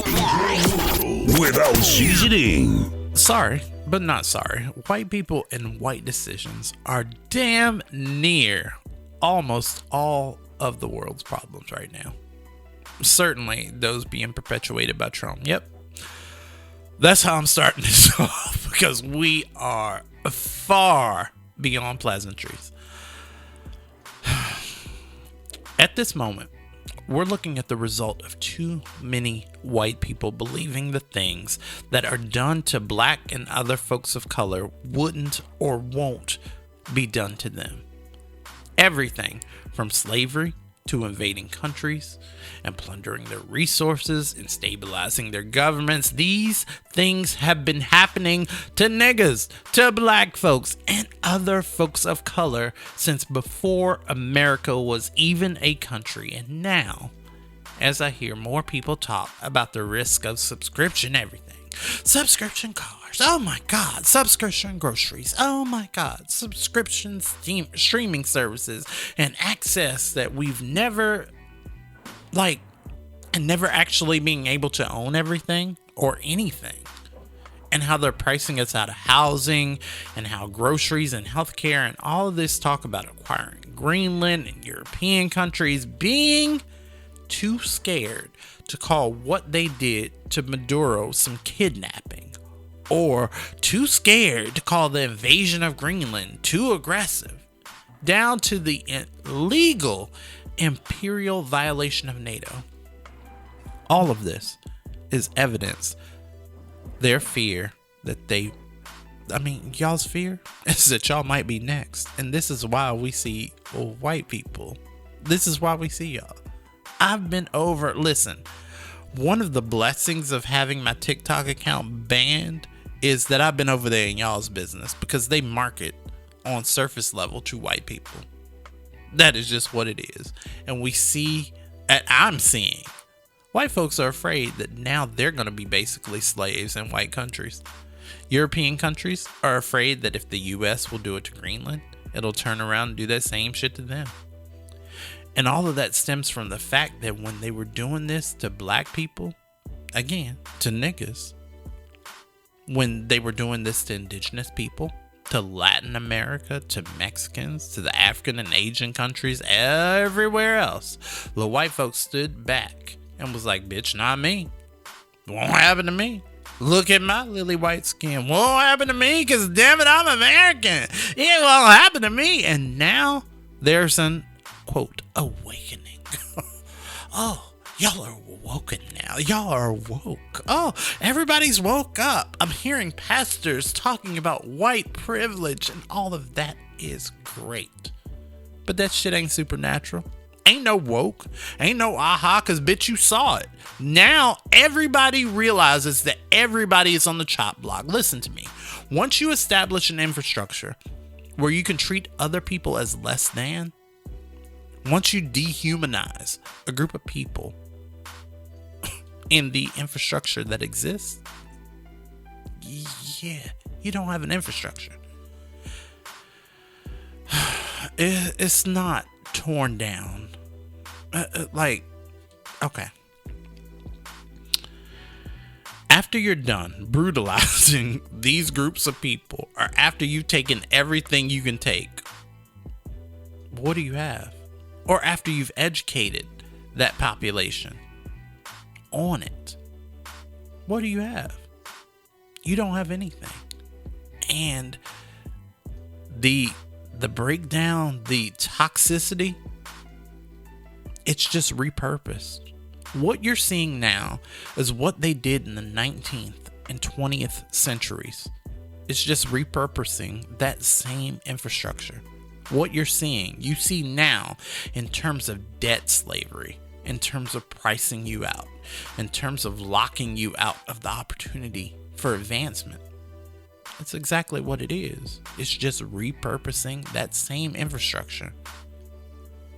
world without seasoning. Sorry, but not sorry. White people and white decisions are damn near almost all of the world's problems right now. Certainly those being perpetuated by Trump. Yep. That's how I'm starting this off, because we are far beyond pleasantries. At this moment, we're looking at the result of too many white people believing the things that are done to black and other folks of color wouldn't or won't be done to them. Everything from slavery to invading countries and plundering their resources and stabilizing their governments. These things have been happening to niggas, to black folks, and other folks of color since before America was even a country. And now, as I hear more people talk about the risk of subscription everything, subscription cars, oh my God, subscription groceries, oh my God, subscription streaming services, and access that we've never, and never actually being able to own everything or anything, and how they're pricing us out of housing, and how groceries and healthcare and all of this talk about acquiring Greenland and European countries being too scared to call what they did to Maduro some kidnapping, or too scared to call the invasion of Greenland too aggressive, down to the illegal imperial violation of NATO. All of this is evidence their fear that y'all's fear is that y'all might be next. And this is why we see white people. This is why we see y'all. Listen, one of the blessings of having my TikTok account banned is that I've been over there in y'all's business, because they market on surface level to white people. That is just what it is. And I'm seeing white folks are afraid that now they're going to be basically slaves in white countries. European countries are afraid that if the US will do it to Greenland, it'll turn around and do that same shit to them. And all of that stems from the fact that when they were doing this to black people, again, to niggas, when they were doing this to indigenous people, to Latin America, to Mexicans, to the African and Asian countries, everywhere else, the white folks stood back and was like, bitch, not me. It won't happen to me. Look at my lily white skin. Won't happen to me, because damn it, I'm American. It won't happen to me. And now there's an, quote, awakening. Oh, y'all are woken now. Y'all are woke. Oh, everybody's woke up. I'm hearing pastors talking about white privilege, and all of that is great. But that shit ain't supernatural. Ain't no woke. Ain't no aha, because bitch, you saw it. Now everybody realizes that everybody is on the chop block. Listen to me. Once you establish an infrastructure where you can treat other people as less than, once you dehumanize a group of people in the infrastructure that exists, yeah, you don't have an infrastructure. It's not torn down. Okay. After you're done brutalizing these groups of people, or after you've taken everything you can take, what do you have? Or after you've educated that population on it, what do you have? You don't have anything. And the breakdown, the toxicity, it's just repurposed. What you're seeing now is what they did in the 19th and 20th centuries. It's just repurposing that same infrastructure. What you're seeing, you see now in terms of debt slavery, in terms of pricing you out, in terms of locking you out of the opportunity for advancement. That's exactly what it is. It's just repurposing that same infrastructure.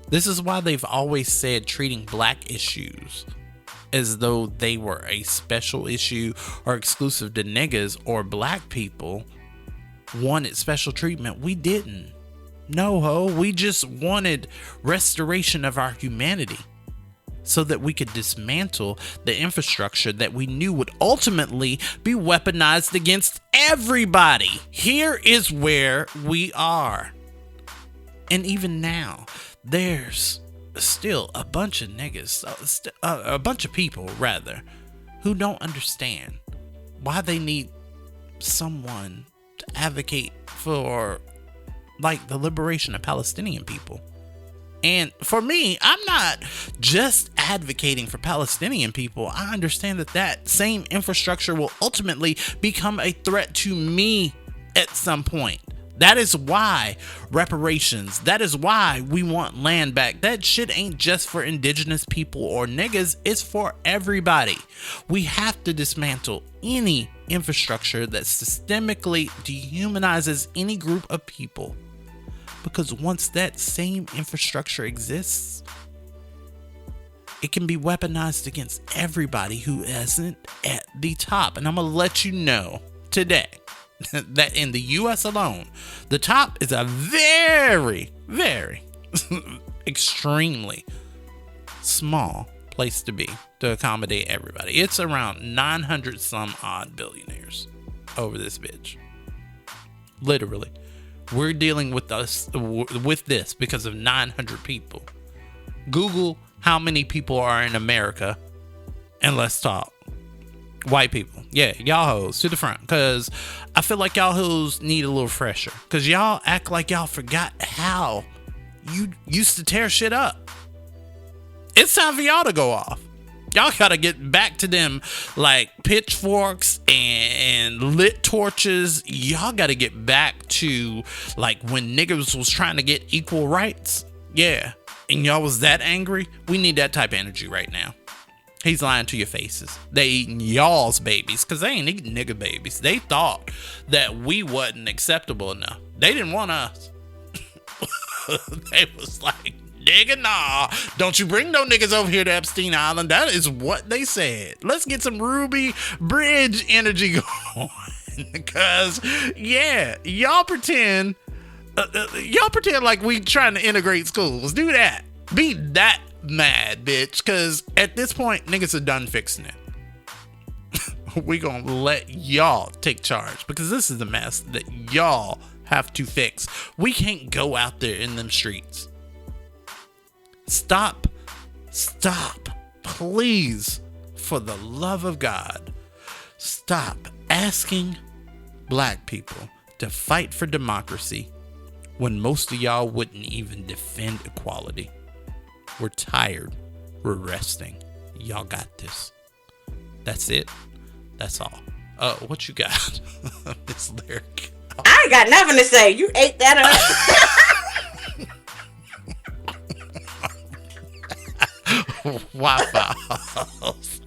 This is why they've always said treating black issues as though they were a special issue or exclusive to niggas or black people wanted special treatment. We didn't. No, ho. We just wanted restoration of our humanity so that we could dismantle the infrastructure that we knew would ultimately be weaponized against everybody. Here is where we are. And even now, there's still a bunch of niggas, a bunch of people rather, who don't understand why they need someone to advocate for, like, the liberation of Palestinian people. And for me, I'm not just advocating for Palestinian people. I understand that that same infrastructure will ultimately become a threat to me at some point. That is why reparations, that is why we want land back. That shit ain't just for indigenous people or niggas, it's for everybody. We have to dismantle any infrastructure that systemically dehumanizes any group of people. Because once that same infrastructure exists, it can be weaponized against everybody who isn't at the top. And I'm going to let you know today that in the US alone, the top is a very, very extremely small place to be to accommodate everybody. It's around 900 some odd billionaires over this bitch. Literally. We're dealing with this because of 900 people. Google how many people are in America? And let's talk. White people. Yeah, y'all hoes to the front. Because I feel like y'all hoes need a little fresher. Because y'all act like y'all forgot how you used to tear shit up. It's time for y'all to go off. Y'all gotta get back to them like pitchforks and lit torches. Y'all gotta get back to like when niggas was trying to get equal rights. Yeah. And y'all was that angry. We need that type of energy right now. He's lying to your faces. They eating y'all's babies because they ain't eating nigga babies. They thought that we wasn't acceptable enough. They didn't want us. They was like, nigga, nah. Don't you bring no niggas over here to Epstein Island. That is what they said. Let's get some Ruby Bridge energy going. Because, yeah, y'all pretend like we trying to integrate schools. Do that. Be that mad, bitch, because at this point niggas are done fixing it. We gonna let y'all take charge because this is the mess that y'all have to fix. We can't go out there in them streets. Stop, please, for the love of God, stop asking black people to fight for democracy when most of y'all wouldn't even defend equality. We're tired. We're resting. Y'all got this. That's it. That's all. What you got? This lyric. I ain't got nothing to say. You ate that up. Wi-Fi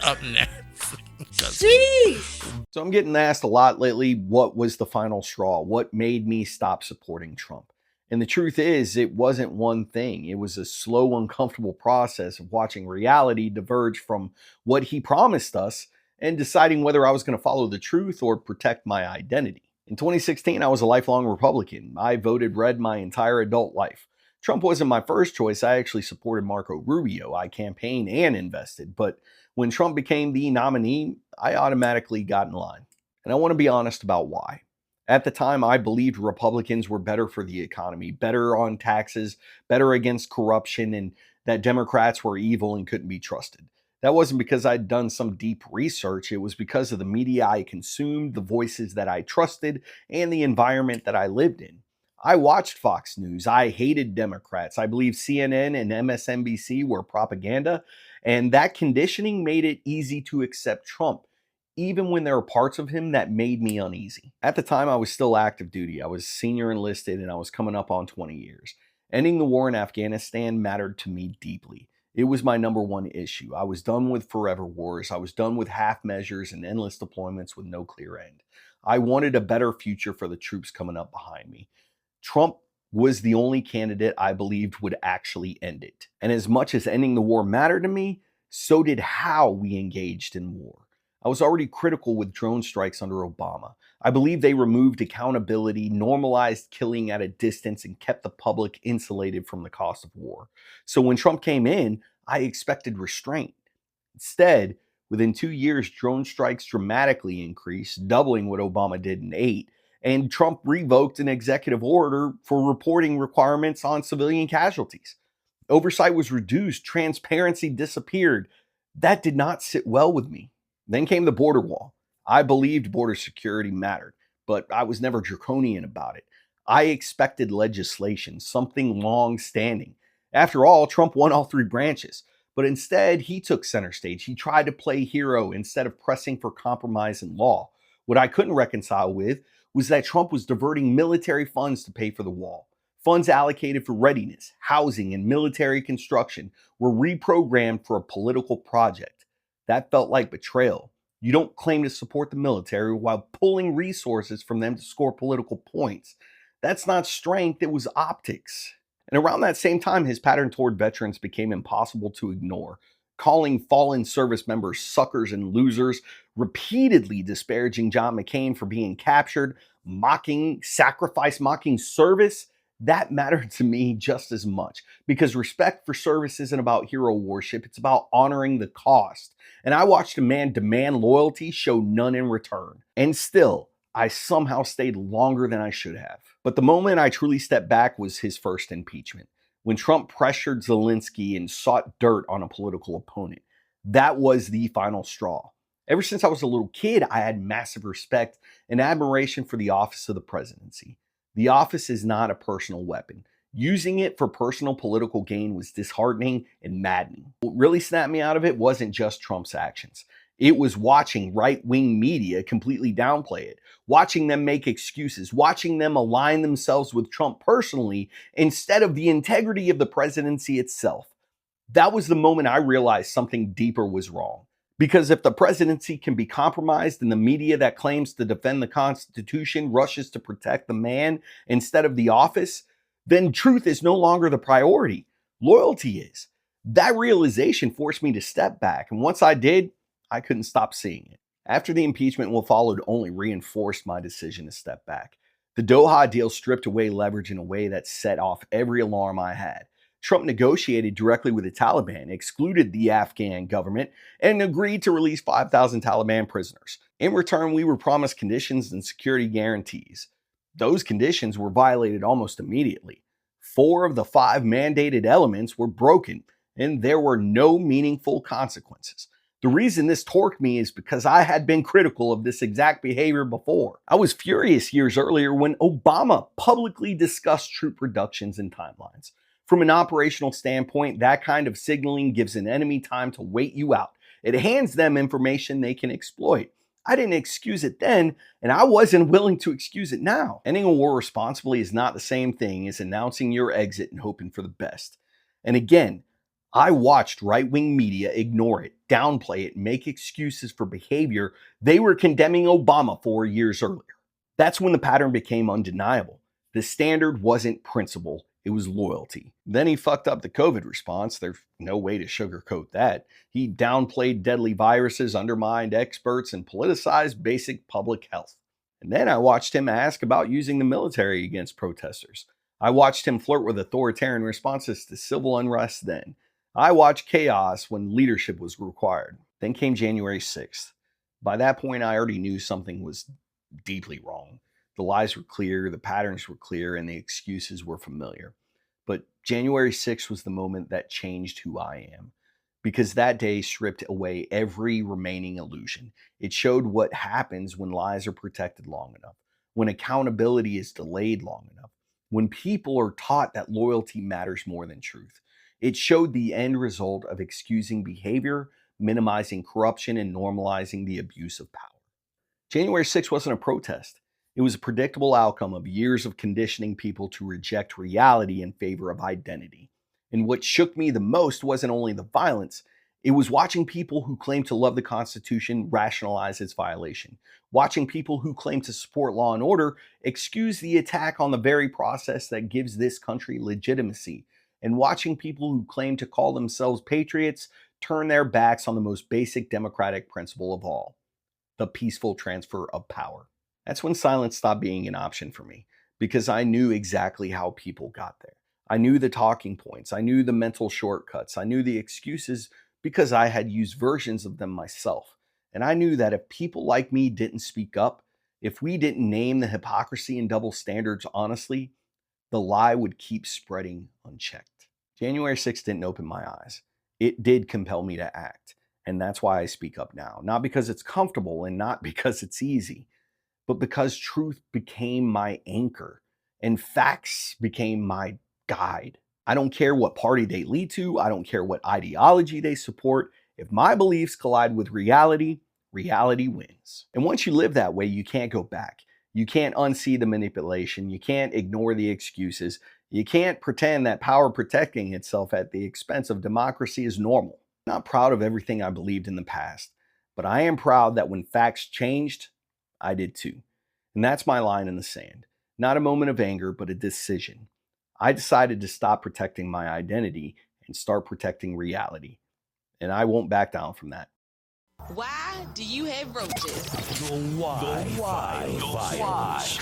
up next. Jeez. So I'm getting asked a lot lately, what was the final straw? What made me stop supporting Trump? And the truth is, it wasn't one thing. It was a slow, uncomfortable process of watching reality diverge from what he promised us and deciding whether I was going to follow the truth or protect my identity. In 2016, I was a lifelong Republican. I voted red my entire adult life. Trump wasn't my first choice. I actually supported Marco Rubio. I campaigned and invested. But when Trump became the nominee, I automatically got in line. And I want to be honest about why. At the time, I believed Republicans were better for the economy, better on taxes, better against corruption, and that Democrats were evil and couldn't be trusted. That wasn't because I'd done some deep research. It was because of the media I consumed, the voices that I trusted, and the environment that I lived in. I watched Fox News. I hated Democrats. I believed CNN and MSNBC were propaganda, and that conditioning made it easy to accept Trump, even when there were parts of him that made me uneasy. At the time, I was still active duty. I was senior enlisted, and I was coming up on 20 years. Ending the war in Afghanistan mattered to me deeply. It was my number one issue. I was done with forever wars. I was done with half measures and endless deployments with no clear end. I wanted a better future for the troops coming up behind me. Trump was the only candidate I believed would actually end it. And as much as ending the war mattered to me, so did how we engaged in war. I was already critical with drone strikes under Obama. I believe they removed accountability, normalized killing at a distance, and kept the public insulated from the cost of war. So when Trump came in, I expected restraint. Instead, within 2 years, drone strikes dramatically increased, doubling what Obama did in 8. And Trump revoked an executive order for reporting requirements on civilian casualties. Oversight was reduced, transparency disappeared. That did not sit well with me. Then came the border wall. I believed border security mattered, but I was never draconian about it. I expected legislation, something long-standing. After all, Trump won all 3 branches, but instead he took center stage. He tried to play hero instead of pressing for compromise in law. What I couldn't reconcile with was that Trump was diverting military funds to pay for the wall. Funds allocated for readiness, housing, and military construction were reprogrammed for a political project. That felt like betrayal. You don't claim to support the military while pulling resources from them to score political points. That's not strength, it was optics. And around that same time, his pattern toward veterans became impossible to ignore, calling fallen service members suckers and losers, repeatedly disparaging John McCain for being captured, mocking sacrifice, mocking service. That mattered to me just as much, because respect for service isn't about hero worship, it's about honoring the cost. And I watched a man demand loyalty, show none in return. And still, I somehow stayed longer than I should have. But the moment I truly stepped back was his first impeachment. when Trump pressured Zelensky and sought dirt on a political opponent. That was the final straw. Ever since I was a little kid, I had massive respect and admiration for the office of the presidency. The office is not a personal weapon. Using it for personal political gain was disheartening and maddening. What really snapped me out of it wasn't just Trump's actions. It was watching right-wing media completely downplay it, watching them make excuses, watching them align themselves with Trump personally instead of the integrity of the presidency itself. That was the moment I realized something deeper was wrong. Because if the presidency can be compromised and the media that claims to defend the Constitution rushes to protect the man instead of the office, then truth is no longer the priority. Loyalty is. That realization forced me to step back, and once I did, I couldn't stop seeing it. After the impeachment, what followed only reinforced my decision to step back. The Doha deal stripped away leverage in a way that set off every alarm I had. Trump negotiated directly with the Taliban, excluded the Afghan government, and agreed to release 5,000 Taliban prisoners. In return, we were promised conditions and security guarantees. Those conditions were violated almost immediately. 4 of the 5 mandated elements were broken, and there were no meaningful consequences. The reason this torqued me is because I had been critical of this exact behavior before. I was furious years earlier when Obama publicly discussed troop reductions and timelines. From an operational standpoint, that kind of signaling gives an enemy time to wait you out. It hands them information they can exploit. I didn't excuse it then, and I wasn't willing to excuse it now. Ending a war responsibly is not the same thing as announcing your exit and hoping for the best. And again, I watched right-wing media ignore it, downplay it, and make excuses for behavior they were condemning Obama for years earlier. That's when the pattern became undeniable. The standard wasn't principle, it was loyalty. Then he fucked up the COVID response. There's no way to sugarcoat that. He downplayed deadly viruses, undermined experts, and politicized basic public health. And then I watched him ask about using the military against protesters. I watched him flirt with authoritarian responses to civil unrest then. I watched chaos when leadership was required. Then came January 6th. By that point, I already knew something was deeply wrong. The lies were clear, the patterns were clear, and the excuses were familiar. But January 6th was the moment that changed who I am. Because that day stripped away every remaining illusion. It showed what happens when lies are protected long enough, when accountability is delayed long enough, when people are taught that loyalty matters more than truth. It showed the end result of excusing behavior, minimizing corruption, and normalizing the abuse of power. January 6th wasn't a protest. It was a predictable outcome of years of conditioning people to reject reality in favor of identity. And what shook me the most wasn't only the violence, it was watching people who claim to love the Constitution rationalize its violation. Watching people who claim to support law and order excuse the attack on the very process that gives this country legitimacy. And watching people who claim to call themselves patriots turn their backs on the most basic democratic principle of all, the peaceful transfer of power. That's when silence stopped being an option for me, because I knew exactly how people got there. I knew the talking points. I knew the mental shortcuts. I knew the excuses because I had used versions of them myself. And I knew that if people like me didn't speak up, if we didn't name the hypocrisy and double standards honestly, the lie would keep spreading unchecked. January 6th didn't open my eyes. It did compel me to act. And that's why I speak up now. Not because it's comfortable and not because it's easy, but because truth became my anchor and facts became my guide. I don't care what party they lead to. I don't care what ideology they support. If my beliefs collide with reality, reality wins. And once you live that way, you can't go back. You can't unsee the manipulation. You can't ignore the excuses. You can't pretend that power protecting itself at the expense of democracy is normal. I'm not proud of everything I believed in the past, but I am proud that when facts changed, I did too. And that's my line in the sand. Not a moment of anger, but a decision. I decided to stop protecting my identity and start protecting reality. And I won't back down from that. Why do you have roaches? The why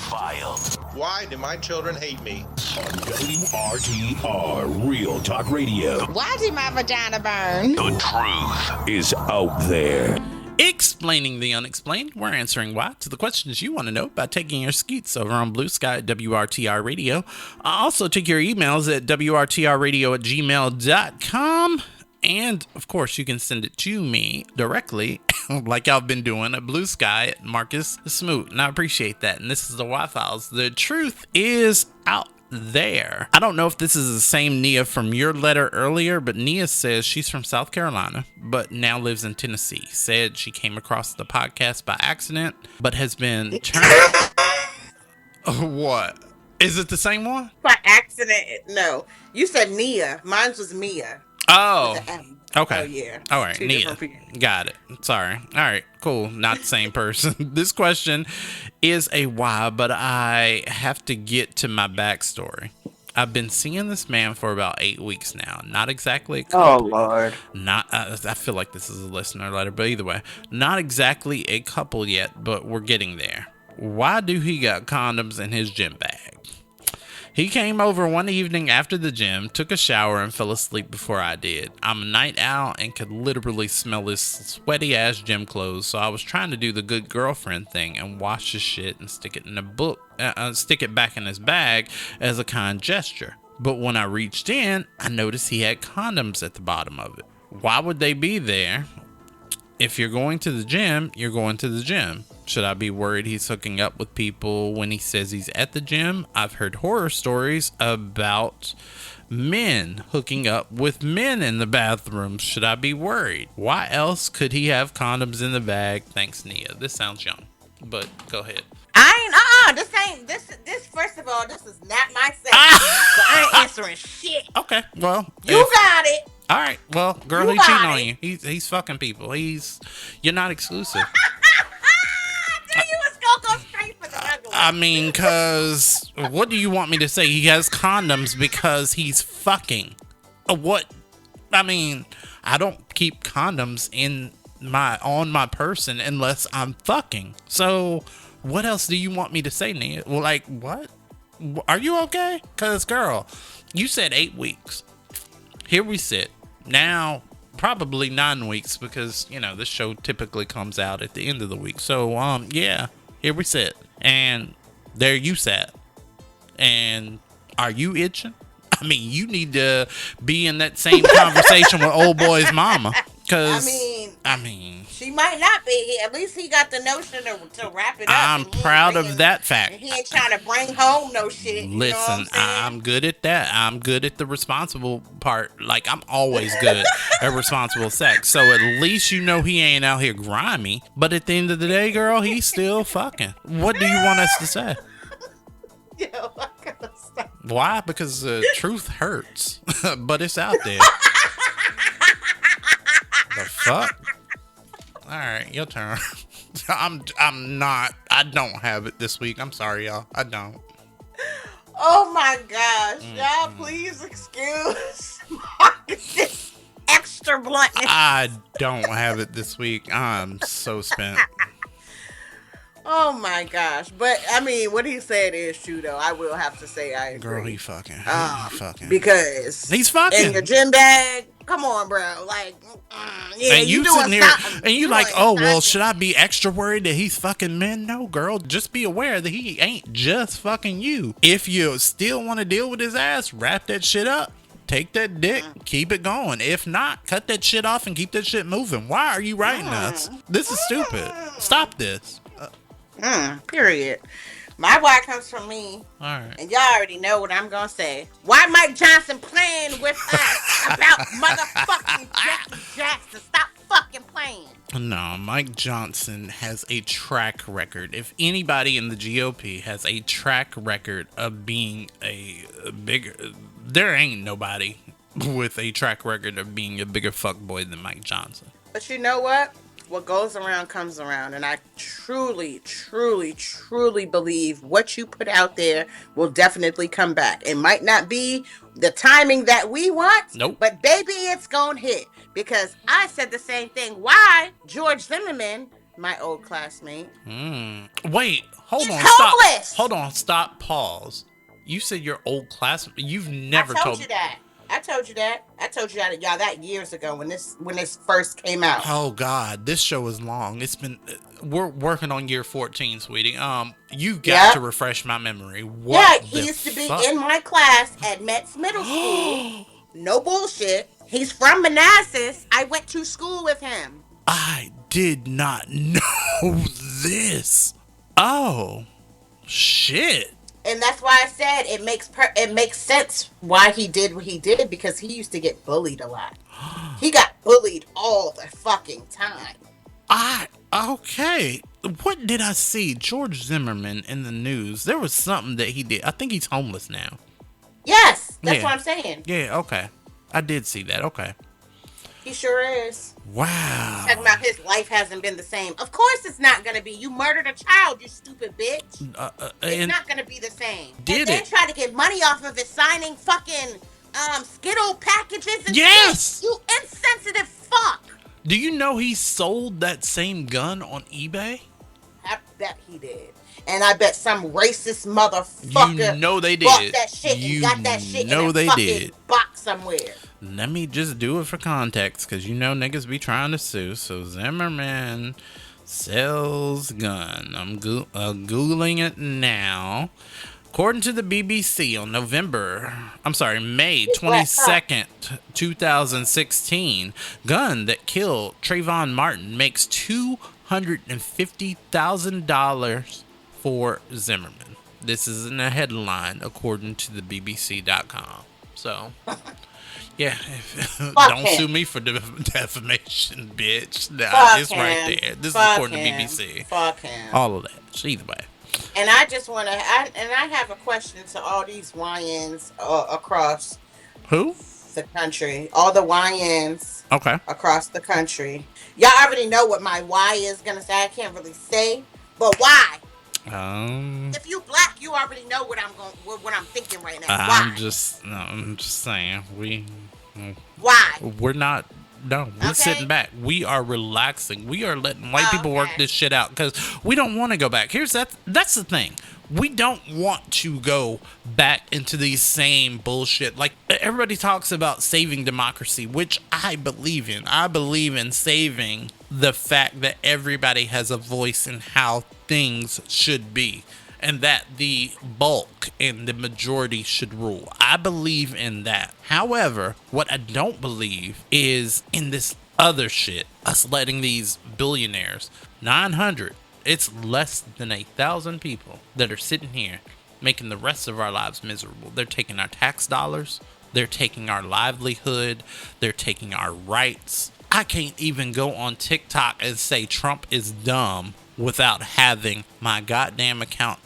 file. Why do my children hate me? On WRTR Real Talk Radio. Why did my vagina burn? The truth is out there. Explaining the unexplained. We're answering why to the questions you want to know by taking your skeets over on Blue Sky at WRTR Radio. Also, take your emails at WRTRradio@gmail.com. And, of course, you can send it to me directly, like I've been doing at Blue Sky at Marcus Smoot. And I appreciate that. And this is the Y-Files. The truth is out there. I don't know if this is the same Nia from your letter earlier, but Nia says she's from South Carolina, but now lives in Tennessee. Said she came across the podcast by accident, but has been turned... What? Is it the same one? By accident. No. You said Nia. Mine was Mia. Oh, okay. Oh, yeah. All right, Two Nia. Got it. Sorry. All right, cool. Not the same person. This question is a why, but I have to get to my backstory. I've been seeing this man for about 8 weeks now. Not exactly a couple. Oh, Lord. I feel like this is a listener letter, but either way, not exactly a couple yet, but we're getting there. Why do he got condoms in his gym bag? He came over one evening after the gym, took a shower, and fell asleep before I did. I'm a night owl and could literally smell his sweaty ass gym clothes, so I was trying to do the good girlfriend thing and wash his shit and stick it in a book, stick it back in his bag as a kind gesture. But when I reached in, I noticed he had condoms at the bottom of it. Why would they be there? If you're going to the gym, you're going to the gym. Should I be worried he's hooking up with people when he says he's at the gym? I've heard horror stories about men hooking up with men in the bathroom. Should I be worried? Why else could he have condoms in the bag? Thanks, Nia. This sounds young, but go ahead. This first of all, this is not my section, so I ain't answering shit. Okay, well. You got it. All right, well, girl, he cheating on you. He's fucking people. You're not exclusive. I mean, cause what do you want me to say? He has condoms because he's fucking. What? I mean, I don't keep condoms on my person unless I'm fucking. So, what else do you want me to say, Nia? Well, like, what? Are you okay? Cause, girl, you said 8 weeks. Here we sit now. Probably 9 weeks because, this show typically comes out at the end of the week. So, yeah, here we sit. And there you sat. And are you itching? I mean, you need to be in that same conversation with old boy's mama. Because, I mean, she might not be. At least he got the notion to wrap it up. I'm proud of that fact. He ain't trying to bring home no shit. Listen, I'm good at that. I'm good at the responsible part. Like, I'm always good at responsible sex. So at least he ain't out here grimy. But at the end of the day, girl, he's still fucking. What do you want us to say? Yo, I gotta stop. Why? Because truth hurts. But it's out there. The fuck? All right, your turn. I don't have it this week. I'm sorry, y'all. I don't. Oh my gosh. Y'all please excuse Marcus's extra bluntness. I don't have it this week. I'm so spent. Oh my gosh. But I mean, what he said is true though. I will have to say I agree. Girl, he fucking. Because he's fucking in your gym bag. Come on, bro. Like, yeah, and you sitting here and you like, oh, well, should I be extra worried that he's fucking men? No, girl. Just be aware that he ain't just fucking you. If you still want to deal with his ass, wrap that shit up. Take that dick, keep it going. If not, cut that shit off and keep that shit moving. Why are you writing us? This is stupid. Stop this. Period. My why comes from me. All right. And y'all already know what I'm going to say. Why Mike Johnson playing with us about motherfucking Jackie Jackson? Stop fucking playing. No, Mike Johnson has a track record. If anybody in the GOP has a track record of being a bigger... There ain't nobody with a track record of being a bigger fuckboy than Mike Johnson. But you know what? What goes around comes around, and I truly, truly, truly believe what you put out there will definitely come back. It might not be the timing that we want, but baby, it's gonna hit. Because I said the same thing. Why? George Zimmerman, my old classmate. Wait, hold on, homeless. Stop. Hold on, stop, pause. You said your old classmate. You've never told you that. I told you that. Y'all that years ago when this first came out. Oh God, this show is long. It's been we're working on year 14, sweetie. You got to refresh my memory. What? Yeah, he used to be in my class at Metz Middle School. No bullshit. He's from Manassas. I went to school with him. I did not know this. Oh, shit. And that's why I said it makes sense why he did what he did, because he used to get bullied a lot. He got bullied all the fucking time. Okay. What did I see? George Zimmerman in the news. There was something that he did. I think he's homeless now. Yes, that's what I'm saying. Yeah, okay. I did see that. Okay. He sure is. Wow. Talking about his life hasn't been the same. Of course it's not going to be. You murdered a child, you stupid bitch. It's not going to be the same. And then try to get money off of it signing fucking Skittle packages and yes! shit. You insensitive fuck. Do you know he sold that same gun on eBay? I bet he did. And I bet some racist motherfucker they did. bought that shit and got that shit in a fucking box somewhere. Let me just do it for context, because niggas be trying to sue. So Zimmerman sells gun. I'm Googling it now. According to the BBC on May 22nd, 2016, gun that killed Trayvon Martin makes $250,000 for Zimmerman. This is in a headline according to the BBC.com. So, yeah, don't sue me for defamation, bitch. Nah, it's right there. This is according to BBC. Fuck him. All of that. So either way. And I just want to, I have a question to all these YNs across the country. All the YNs across the country. Y'all already know what my Y is going to say. I can't really say, but why? If you black, you already know what I'm thinking right now. Why? I'm just saying why? We're not. No, we're sitting back. We are relaxing. We are letting white people work this shit out because we don't want to go back. That's the thing. We don't want to go back into these same bullshit. Like, everybody talks about saving democracy, which I believe in. I believe in saving the fact that everybody has a voice in how things should be, and that the bulk and the majority should rule. I believe in that. However, what I don't believe is in this other shit. Us letting these billionaires, 900, it's less than 1,000 people that are sitting here making the rest of our lives miserable. They're taking our tax dollars. They're taking our livelihood. They're taking our rights. I can't even go on TikTok and say Trump is dumb without having my goddamn account,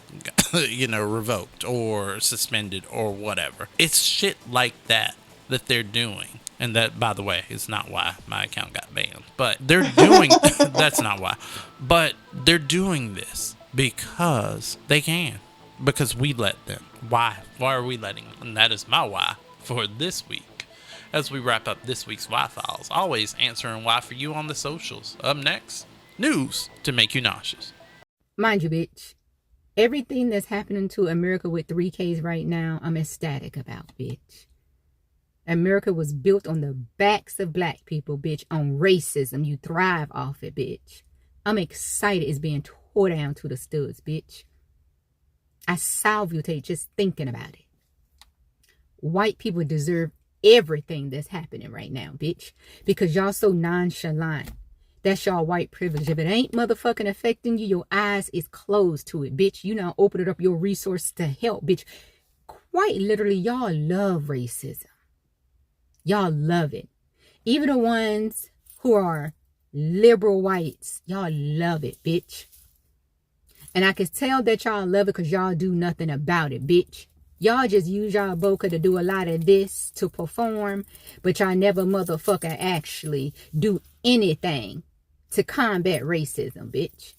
revoked or suspended or whatever. It's shit like that they're doing. And that, by the way, is not why my account got banned. But they're doing, that's not why. But they're doing this because they can. Because we let them. Why? Why are we letting them? And that is my why for this week. As we wrap up this week's Why Files. Always answering why for you on the socials. Up next, news to make you nauseous. Mind you, bitch. Everything that's happening to America with 3Ks right now, I'm ecstatic about, bitch. America was built on the backs of black people, bitch, on racism. You thrive off it, bitch. I'm excited it's being tore down to the studs, bitch. I salivate just thinking about it. White people deserve everything that's happening right now, bitch, because y'all so nonchalant. That's y'all white privilege. If it ain't motherfucking affecting you, your eyes is closed to it, bitch. You now open it up your resources to help, bitch. Quite literally, y'all love racism. Y'all love it. Even the ones who are liberal whites, y'all love it, bitch. And I can tell that y'all love it because y'all do nothing about it, bitch. Y'all just use y'all boca to do a lot of this to perform, but y'all never motherfucker actually do anything to combat racism, bitch.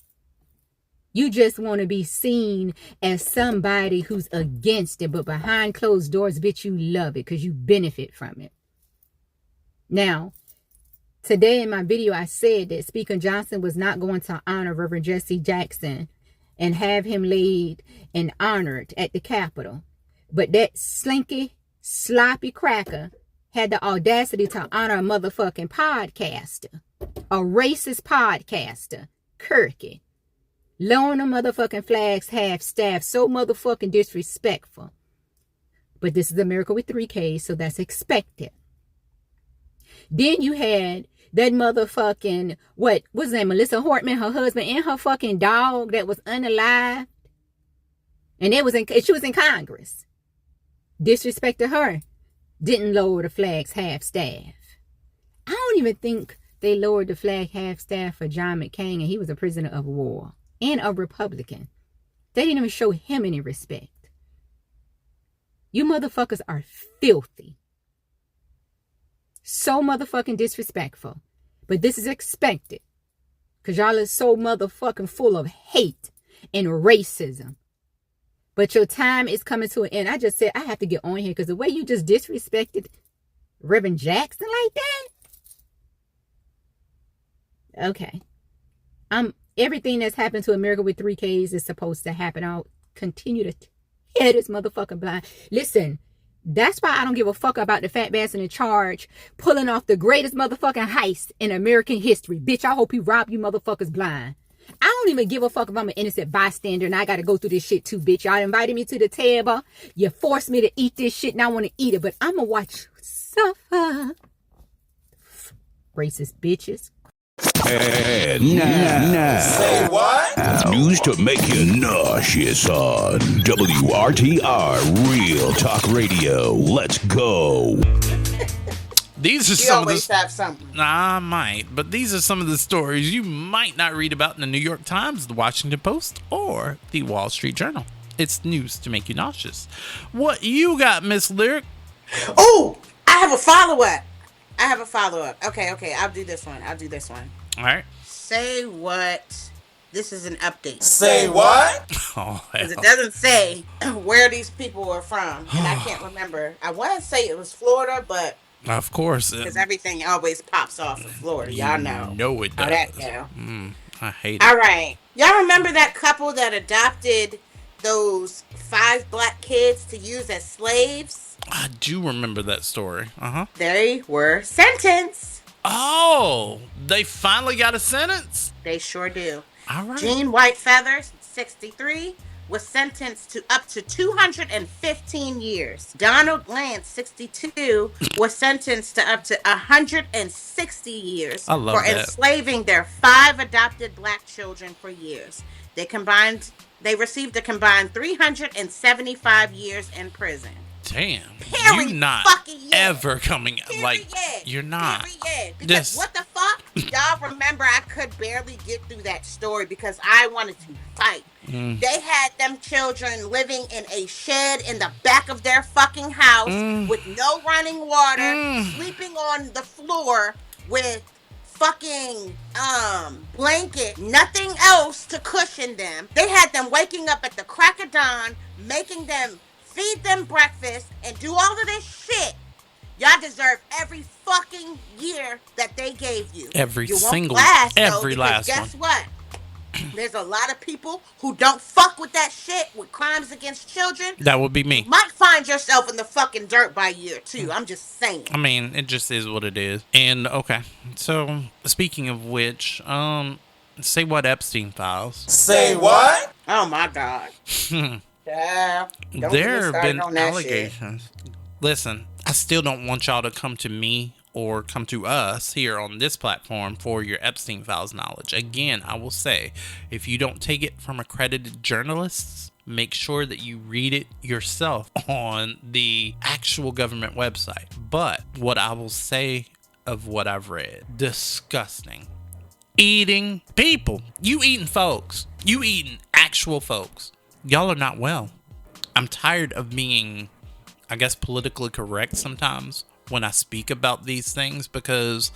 You just want to be seen as somebody who's against it, but behind closed doors, bitch, you love it because you benefit from it. Now, today in my video, I said that Speaker Johnson was not going to honor Reverend Jesse Jackson and have him laid and honored at the Capitol. But that slinky, sloppy cracker had the audacity to honor a motherfucking podcaster, a racist podcaster, Kirky, lowering the motherfucking flags half-staff, so motherfucking disrespectful. But this is America with 3 Ks, so that's expected. Then you had that motherfucking, what's his name, Melissa Hortman, her husband, and her fucking dog that was unalived. And she was in Congress. Disrespected her. Didn't lower the flags half-staff. I don't even think they lowered the flag half-staff for John McCain, and he was a prisoner of war and a Republican. They didn't even show him any respect. You motherfuckers are filthy. So motherfucking disrespectful. But this is expected. Because y'all are so motherfucking full of hate and racism. But your time is coming to an end. I just said I have to get on here because the way you just disrespected Reverend Jackson like that. Okay. Everything that's happened to America with 3 Ks is supposed to happen. I'll continue to tear this motherfucking blind. Listen, that's why I don't give a fuck about the fat bastard in charge pulling off the greatest motherfucking heist in American history. Bitch, I hope he robbed you motherfuckers blind. I don't even give a fuck if I'm an innocent bystander and I gotta go through this shit too, bitch. Y'all invited me to the table. You forced me to eat this shit and I want to eat it, but I'm gonna watch you suffer. Racist bitches. And now, say what? News to make you nauseous on WRTR Real Talk Radio. Let's go. These are You some of always the have something. I might, but these are some of the stories you might not read about in the New York Times, the Washington Post, or the Wall Street Journal. It's news to make you nauseous. What you got, Miss Lyric? Oh, I have a follow-up. Okay. I'll do this one. All right. Say what? This is an update. Say what? Oh, Because it doesn't say where these people were from, and I can't remember. I want to say it was Florida, but of course, because everything always pops off of Florida, y'all know. No, it does. How that go. I hate it. All right, y'all remember that couple that adopted those 5 black kids to use as slaves? I do remember that story. They were sentenced. Oh, they finally got a sentence? They sure do. All right. Gene Whitefeather, 63, was sentenced to up to 215 years. Donald Lance, 62, was sentenced to up to 160 years I love for that. enslaving their 5 adopted black children for years. They received a combined 375 years in prison. Damn. Period. You're not ever coming. Like, you're not. Because what the fuck? Y'all remember I could barely get through that story because I wanted to fight. They had them children living in a shed in the back of their fucking house with no running water, sleeping on the floor with fucking blanket, nothing else to cushion them. They had them waking up at the crack of dawn, making them feed them breakfast and do all of this shit. Y'all deserve every fucking year that they gave you. Every last one. Guess what? There's a lot of people who don't fuck with that shit with crimes against children. That would be me. You might find yourself in the fucking dirt by year 2. I'm just saying. I mean, it just is what it is. And okay, so speaking of which, say what Epstein files. Say what? Oh my God. There have been allegations. Listen, I still don't want y'all to come to me or come to us here on this platform for your Epstein files knowledge. Again, I will say, if you don't take it from accredited journalists, make sure that you read it yourself on the actual government website. But what I will say of what I've read, disgusting. Eating people. You eating folks. You eating actual folks. Y'all are not well. I'm tired of being, I guess, politically correct sometimes when I speak about these things because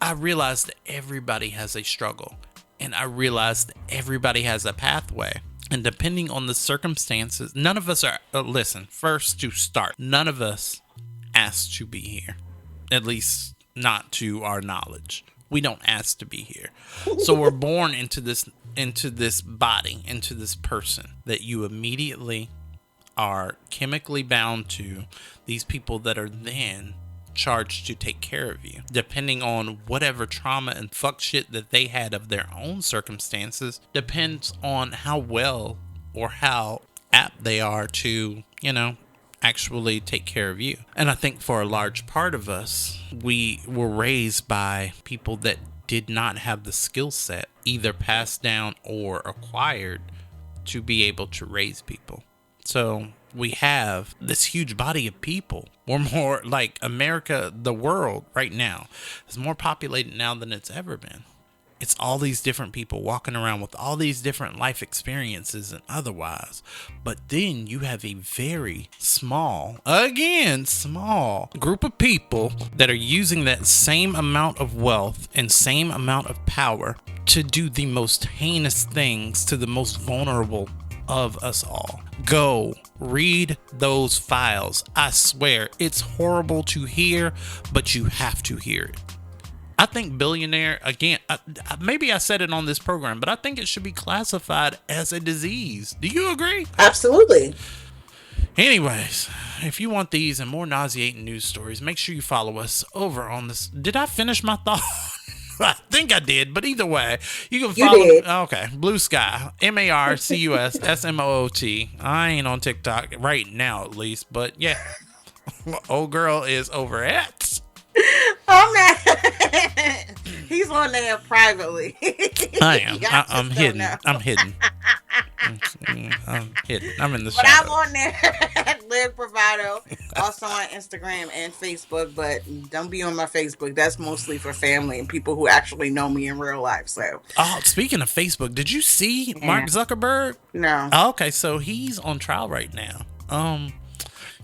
I realize that everybody has a struggle and I realize that everybody has a pathway. And depending on the circumstances, none of us are, listen, first to start, none of us asked to be here, at least not to our knowledge. We don't ask to be here. So we're born into this body, into this person that you immediately are chemically bound to, these people that are then charged to take care of you. Depending on whatever trauma and fuck shit that they had of their own circumstances, depends on how well or how apt they are to, actually take care of you. And I think for a large part of us, we were raised by people that did not have the skill set, either passed down or acquired, to be able to raise people. So we have this huge body of people. We're more like America, the world right now is more populated now than it's ever been. It's all these different people walking around with all these different life experiences and otherwise. But then you have a very small group of people that are using that same amount of wealth and same amount of power to do the most heinous things to the most vulnerable of us all. Go read those files. I swear, it's horrible to hear, but you have to hear it. I think billionaire, again, maybe I said it on this program, but I think it should be classified as a disease. Do you agree? Absolutely. Anyways, if you want these and more nauseating news stories, make sure you follow us over on this. Did I finish my thought? I think I did, but either way, you can follow. You did. Okay, Blue Sky, MarcusSmoot. I ain't on TikTok right now, at least, but yeah, old girl is over at. Oh man, he's on there privately. I am. I'm hidden. I'm hidden. I'm in the But shadows. I'm on there at Live Bravado, also on Instagram and Facebook. But don't be on my Facebook. That's mostly for family and people who actually know me in real life. So. Oh, speaking of Facebook, did you see Mark Zuckerberg? No. Oh, okay, so he's on trial right now.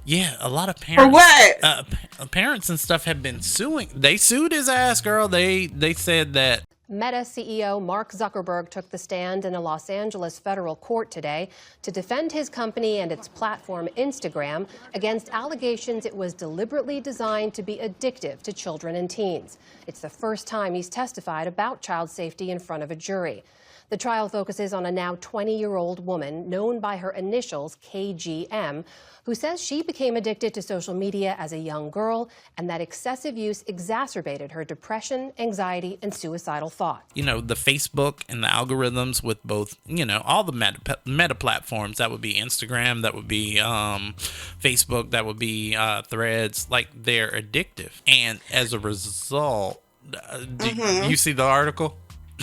Yeah, a lot of parents. For what? Parents and stuff have been suing. They sued his ass, girl. They said that. Meta CEO Mark Zuckerberg took the stand in a Los Angeles federal court today to defend his company and its platform Instagram against allegations it was deliberately designed to be addictive to children and teens. It's the first time he's testified about child safety in front of a jury. The trial focuses on a now 20-year-old woman known by her initials KGM, who says she became addicted to social media as a young girl and that excessive use exacerbated her depression, anxiety, and suicidal thoughts. The Facebook and the algorithms with both, all the meta platforms, that would be Instagram, that would be Facebook, that would be Threads, like they're addictive. And as a result, you see the article?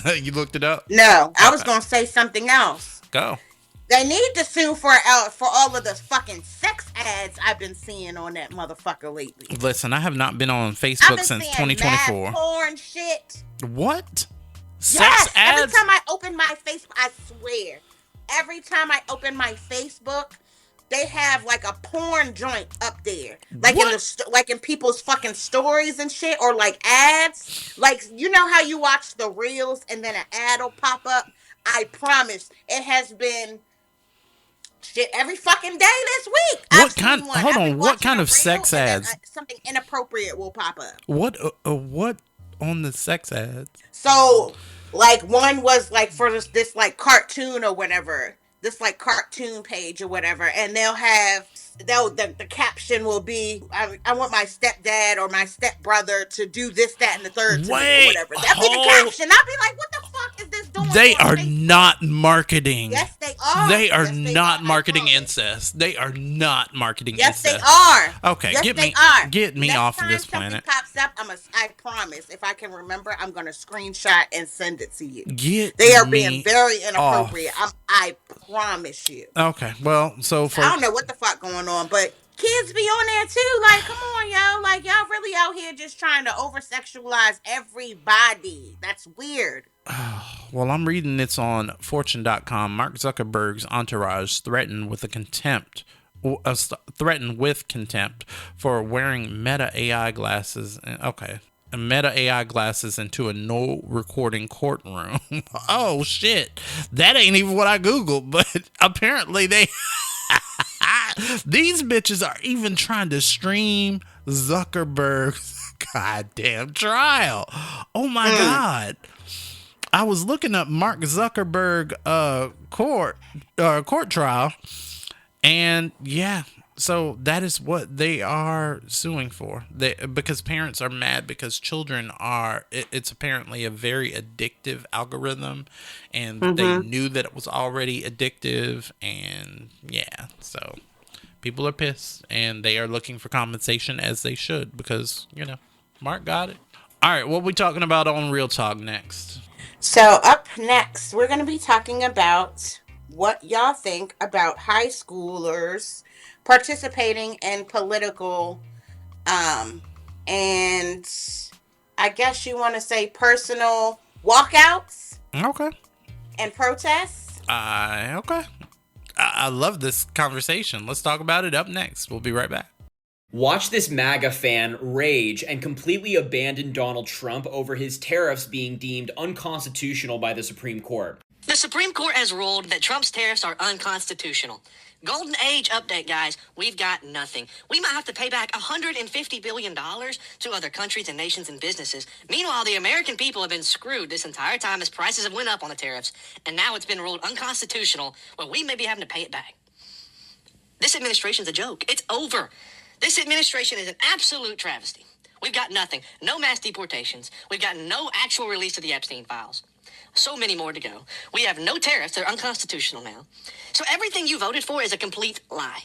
You looked it up? No, I was going to say something else. Go. They need to sue for all of the fucking sex ads I've been seeing on that motherfucker lately. Listen, I have not been on Facebook since 2024. Mad porn shit. What? Sex ads? Every time I open my Facebook, I swear, every time I open my Facebook, they have like a porn joint up there, like in people's fucking stories and shit, or like ads. Like, you know how you watch the reels and then an ad will pop up? I promise, it has been shit every fucking day this week. What kind of sex ads? Something inappropriate will pop up. What on the sex ads? So, like, one was like for this like cartoon or whatever. This like cartoon page or whatever, and the caption will be, I want my stepdad or my stepbrother to do this, that, and the third to me or whatever. That'll be the caption. I'll be like, what the fuck is this doing? They are not marketing. Yes, they are. They are not marketing incest. They are not marketing incest. Yes, they are. Okay, yes, get me Next off of time this planet. Pops up, I promise, if I can remember, I'm gonna screenshot and send it to you. They are being very inappropriate. I promise you. Okay, well, I don't know what the fuck going on, but kids be on there too. Like, come on, yo. Like, y'all really out here just trying to over-sexualize everybody. That's weird. Well, I'm reading this on Fortune.com. Mark Zuckerberg's entourage threatened with contempt for wearing Meta AI glasses. Meta AI glasses into a no recording courtroom. Oh shit, that ain't even what I googled, but apparently these bitches are even trying to stream Zuckerberg's goddamn trial. Oh my god. I was looking up Mark Zuckerberg court trial, and yeah, So that is what they are suing for. Because parents are mad because children are, it's apparently a very addictive algorithm, and they knew that it was already addictive, and yeah, so people are pissed, and they are looking for compensation, as they should, because, Mark got it. All right, what are we talking about on Real Talk next? So up next, we're going to be talking about what y'all think about high schoolers participating in political, and I guess you want to say personal walkouts. Okay. And protests. Okay. I love this conversation. Let's talk about it up next. We'll be right back. Watch this MAGA fan rage and completely abandon Donald Trump over his tariffs being deemed unconstitutional by the Supreme Court. The Supreme Court has ruled that Trump's tariffs are unconstitutional. Golden Age update, guys. We've got nothing. We might have to pay back $150 billion to other countries and nations and businesses. Meanwhile, the American people have been screwed this entire time as prices have went up on the tariffs, and now it's been ruled unconstitutional. Well, we may be having to pay it back. This administration's a joke. It's over. This administration is an absolute travesty. We've got nothing. No mass deportations. We've got no actual release of the Epstein files. So many more to go. We have no tariffs. They're unconstitutional now. So everything you voted for is a complete lie.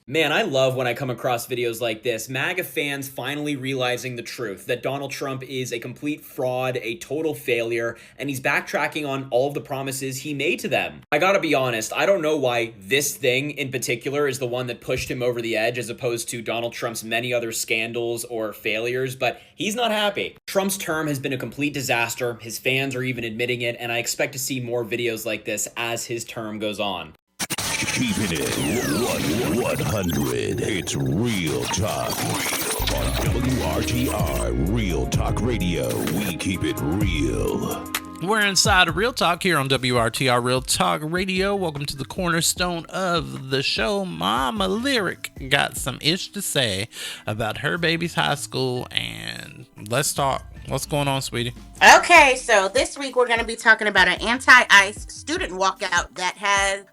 Man, I love when I come across videos like this. MAGA fans finally realizing the truth, that Donald Trump is a complete fraud, a total failure, and he's backtracking on all of the promises he made to them. I gotta be honest, I don't know why this thing in particular is the one that pushed him over the edge as opposed to Donald Trump's many other scandals or failures, but he's not happy. Trump's term has been a complete disaster, his fans are even admitting it, and I expect to see more videos like this as his term goes on. Keeping it 100. It's Real Talk. On WRTR Real Talk Radio. We keep it real. We're inside of Real Talk here on WRTR Real Talk Radio. Welcome to the cornerstone of the show. Mama Lyric got some ish to say about her baby's high school, and let's talk. What's going on, sweetie? Okay, so this week we're going to be talking about an anti-ICE student walkout that has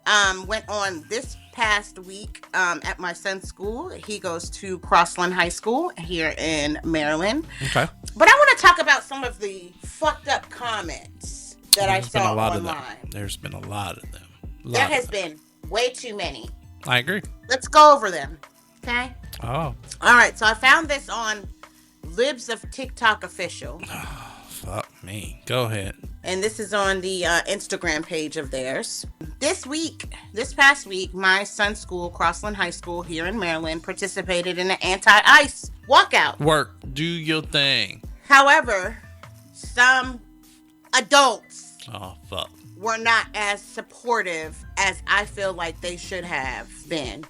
went on this past week at my son's school. He goes to Crossland High School here in Maryland. Okay. But I want to talk about some of the fucked up comments that I saw online. There's been a lot of them. There has been way too many. I agree. Let's go over them, okay? Oh. All right, so I found this on Libs of TikTok official. Oh, fuck me. Go ahead. And this is on the Instagram page of theirs. This past week, my son's school, Crossland High School here in Maryland, participated in an anti-ICE walkout. Work. Do your thing. However, some adults were not as supportive as I feel like they should have been.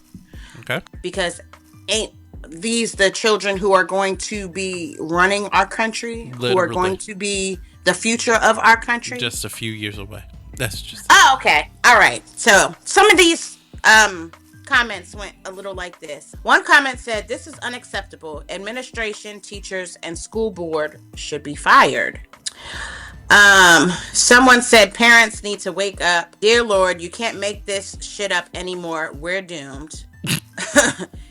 Okay. Because ain't these the children who are going to be running our country, who are going to be the future of our country? Just a few years away. That's just... Oh, okay. All right. So some of these comments went a little like this. One comment said, "This is unacceptable. Administration, teachers, and school board should be fired." Someone said, "Parents need to wake up. Dear Lord, you can't make this shit up anymore. We're doomed."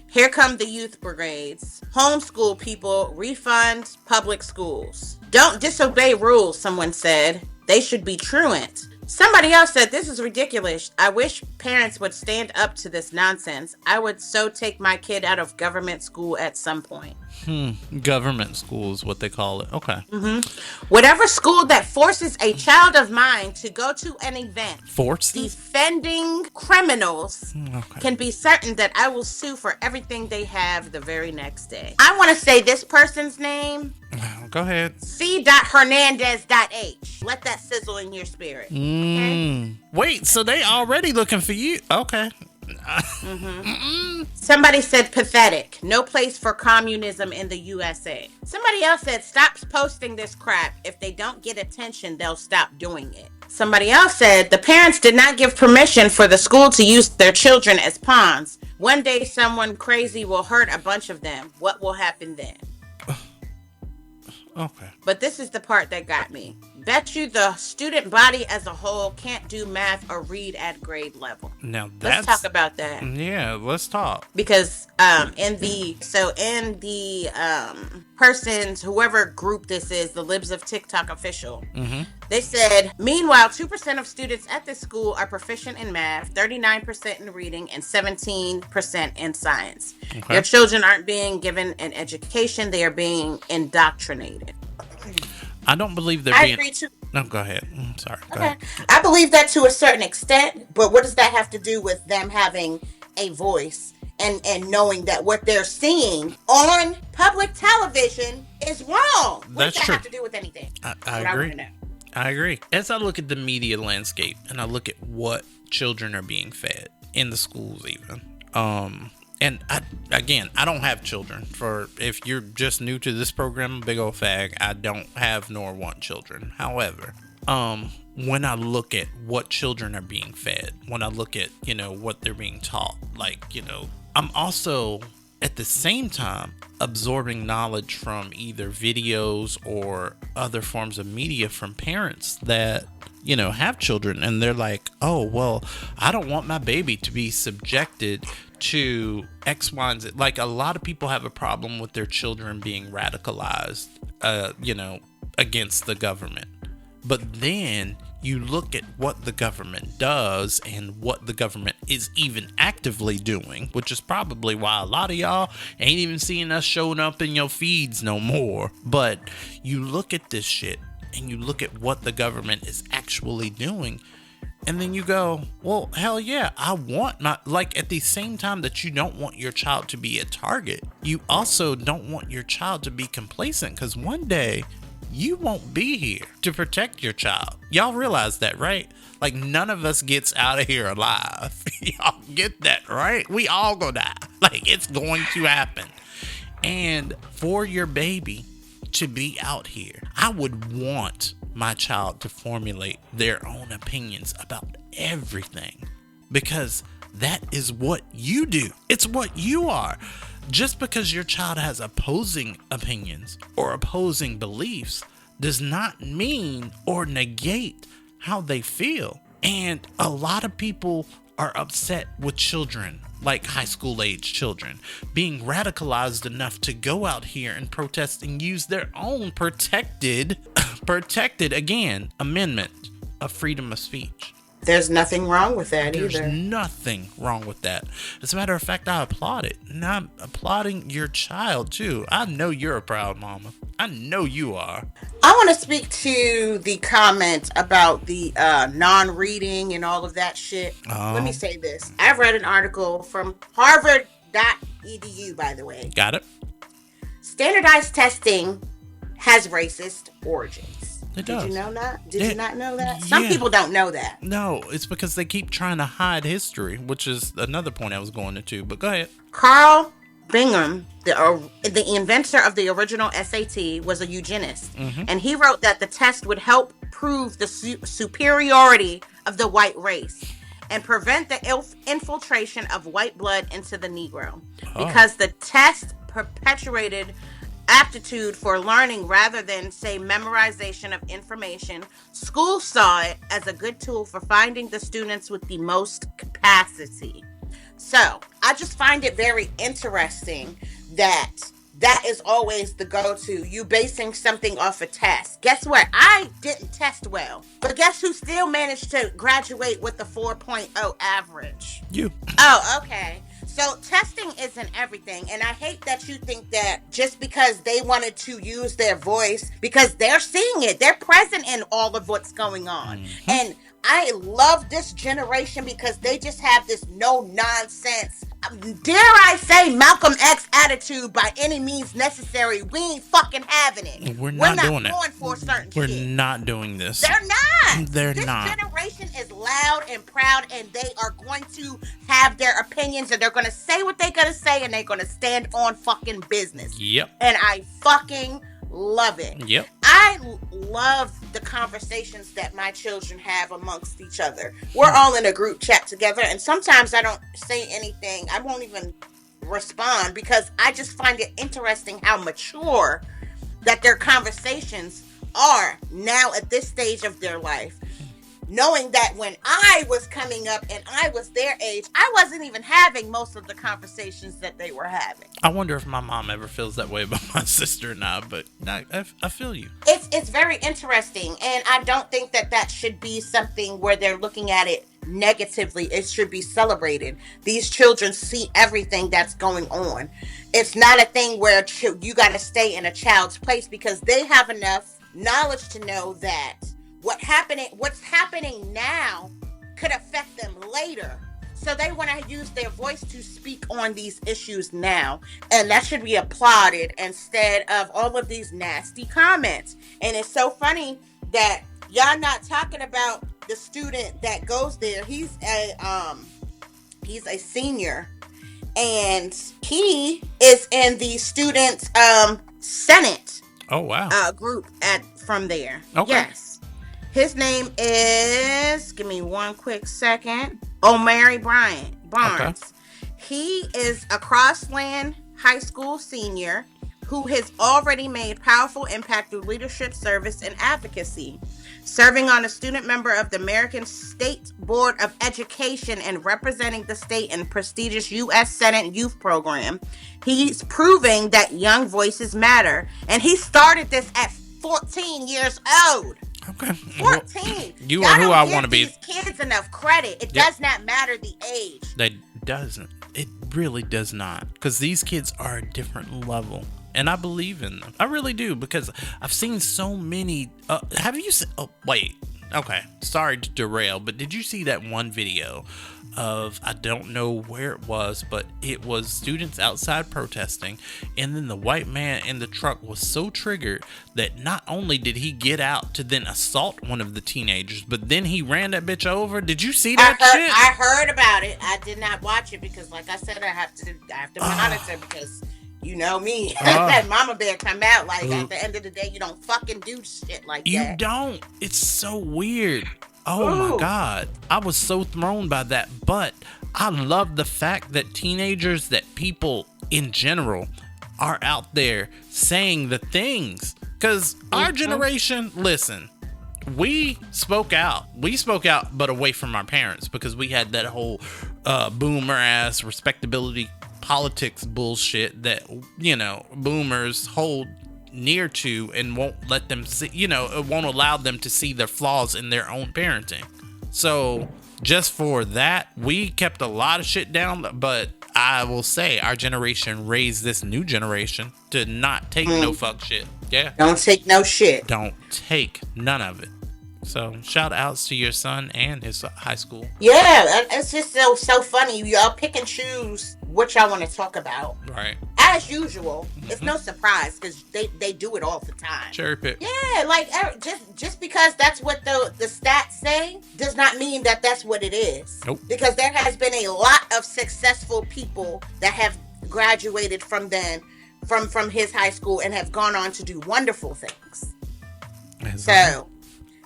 Here come the youth brigades. Homeschool people, refund public schools. Don't disobey rules, someone said. They should be truant. Somebody else said, "This is ridiculous. I wish parents would stand up to this nonsense. I would so take my kid out of government school at some point." Government school is what they call it. Okay. Whatever school that forces a child of mine to go to an event defending criminals can be certain that I will sue for everything they have the very next day. I want to say this person's name. Go ahead. C.Hernandez.H. Let that sizzle in your spirit. Okay? Wait, so they already looking for you? Okay. Somebody said pathetic. No place for communism in the USA. Somebody else said, "Stop posting this crap. If they don't get attention, they'll stop doing it." Somebody else said, "The parents did not give permission for the school to use their children as pawns. One day someone crazy will hurt a bunch of them. What will happen then?" Okay. But this is the part that got me. Bet you the student body as a whole can't do math or read at grade level. Now let's talk about that. Yeah, let's talk. Because in the person's, whoever group this is, the Libs of TikTok official, they said, meanwhile, 2% of students at this school are proficient in math, 39% in reading, and 17% in science. Okay. Your children aren't being given an education, they are being indoctrinated. I don't believe they're being... No, go ahead. I'm sorry. Go ahead. I believe that to a certain extent, but what does that have to do with them having a voice and knowing that what they're seeing on public television is wrong? What does that have to do with anything? I agree. I agree. As I look at the media landscape and I look at what children are being fed in the schools even, and I don't have children. For if you're just new to this program, big old fag, I don't have nor want children. However, when I look at what children are being fed, when I look at, what they're being taught, I'm also at the same time absorbing knowledge from either videos or other forms of media from parents that, have children, and they're like, oh, well, I don't want my baby to be subjected to X, Y, and Z. Like, a lot of people have a problem with their children being radicalized, against the government. But then you look at what the government does and what the government is even actively doing, which is probably why a lot of y'all ain't even seeing us showing up in your feeds no more. But you look at this shit and you look at what the government is actually doing, and then you go, well, hell yeah, I want my, at the same time that you don't want your child to be a target, you also don't want your child to be complacent, because one day you won't be here to protect your child. Y'all realize that, right? None of us gets out of here alive. Y'all get that, right? We all gonna die. It's going to happen. And for your baby to be out here, I would want my child to formulate their own opinions about everything, because that is what you do. It's what you are. Just because your child has opposing opinions or opposing beliefs does not mean or negate how they feel. And a lot of people are upset with children, like high school age children, being radicalized enough to go out here and protest and use their own protected again, amendment of freedom of speech. There's nothing wrong with that either. There's nothing wrong with that. As a matter of fact, I applaud it. And I'm applauding your child, too. I know you're a proud mama. I know you are. I want to speak to the comment about the non-reading and all of that shit. Let me say this. I've read an article from Harvard.edu, by the way. Got it. Standardized testing has racist origins. It does. Did you know that? Did you not know that? Some people don't know that. No, it's because they keep trying to hide history, which is another point I was going into. But go ahead. Carl Bingham, the inventor of the original SAT, was a eugenist. And he wrote that the test would help prove the superiority of the white race and prevent the infiltration of white blood into the Negro. Because the test perpetuated aptitude for learning rather than, say, memorization of information, schools saw it as a good tool for finding the students with the most capacity. So I just find it very interesting that is always the go-to. You basing something off a test. Guess what? I didn't test well, but guess who still managed to graduate with a 4.0 average? You. Oh, okay. So testing isn't everything. And I hate that you think that just because they wanted to use their voice, because they're seeing it, they're present in all of what's going on. And I love this generation because they just have this no nonsense, dare I say, Malcolm X attitude by any means necessary. We ain't fucking having it. We're not doing it. Going for certain We're shit. not doing this. They're not. They're this not. This generation is loud and proud, and they are going to have their opinions, and they're going to say what they're going to say, and they're going to stand on fucking business. Yep. And I fucking love it. Yep. I love the conversations that my children have amongst each other. We're all in a group chat together, and sometimes I don't say anything. I won't even respond because I just find it interesting how mature that their conversations are now at this stage of their life. Knowing that when I was coming up and I was their age, I wasn't even having most of the conversations that they were having. I wonder if my mom ever feels that way about my sister and I, but I feel you. It's very interesting, and I don't think that should be something where they're looking at it negatively. It should be celebrated. These children see everything that's going on. It's not a thing where you got to stay in a child's place, because they have enough knowledge to know that what's happening now could affect them later. So they want to use their voice to speak on these issues now. And that should be applauded instead of all of these nasty comments. And it's so funny that y'all not talking about the student that goes there. He's a senior, and he is in the student senate. Oh wow. Group from there. Okay. Yes. His name is, give me one quick second, Omari Barnes. Okay. He is a Crossland High School senior who has already made powerful impact through leadership, service, and advocacy. Serving on a student member of the American State Board of Education and representing the state in prestigious U.S. Senate Youth Program. He's proving that young voices matter. And he started this at 14 years old. Okay. 14. You are who I want to be. These kids enough credit. It does not matter the age. That doesn't. It really does not. Because these kids are a different level. And I believe in them. I really do. Because I've seen so many. Have you seen? Oh, wait. Okay. Sorry to derail. But did you see that one video of, I don't know where it was, but it was students outside protesting, and then the white man in the truck was so triggered that not only did he get out to then assault one of the teenagers, but then he ran that bitch over. Did you see that shit? I heard about it. I did not watch it because, like I said, I have to monitor, because you know me. That mama bear come out like at the end of the day, you don't fucking do shit like that. You don't. It's so weird. Oh my God. I was so thrown by that. But I love the fact that teenagers, that people in general are out there saying the things. Because our generation, listen, we spoke out. We spoke out, but away from our parents, because we had that whole boomer ass respectability politics bullshit that, you know, boomers hold near to and won't let them see, you know, it won't allow them to see their flaws in their own parenting. So just for that, we kept a lot of shit down, but I will say our generation raised this new generation to not take no fuck shit. Yeah. Don't take no shit. Don't take none of it. So shout outs to your son and his high school. Yeah, it's just so funny. Y'all pick and choose what y'all want to talk about. Right. As usual. It's no surprise, because they do it all the time. Cherry pick. Yeah, like just because that's what the stats say does not mean that that's what it is. Nope. Because there has been a lot of successful people that have graduated from his high school and have gone on to do wonderful things. So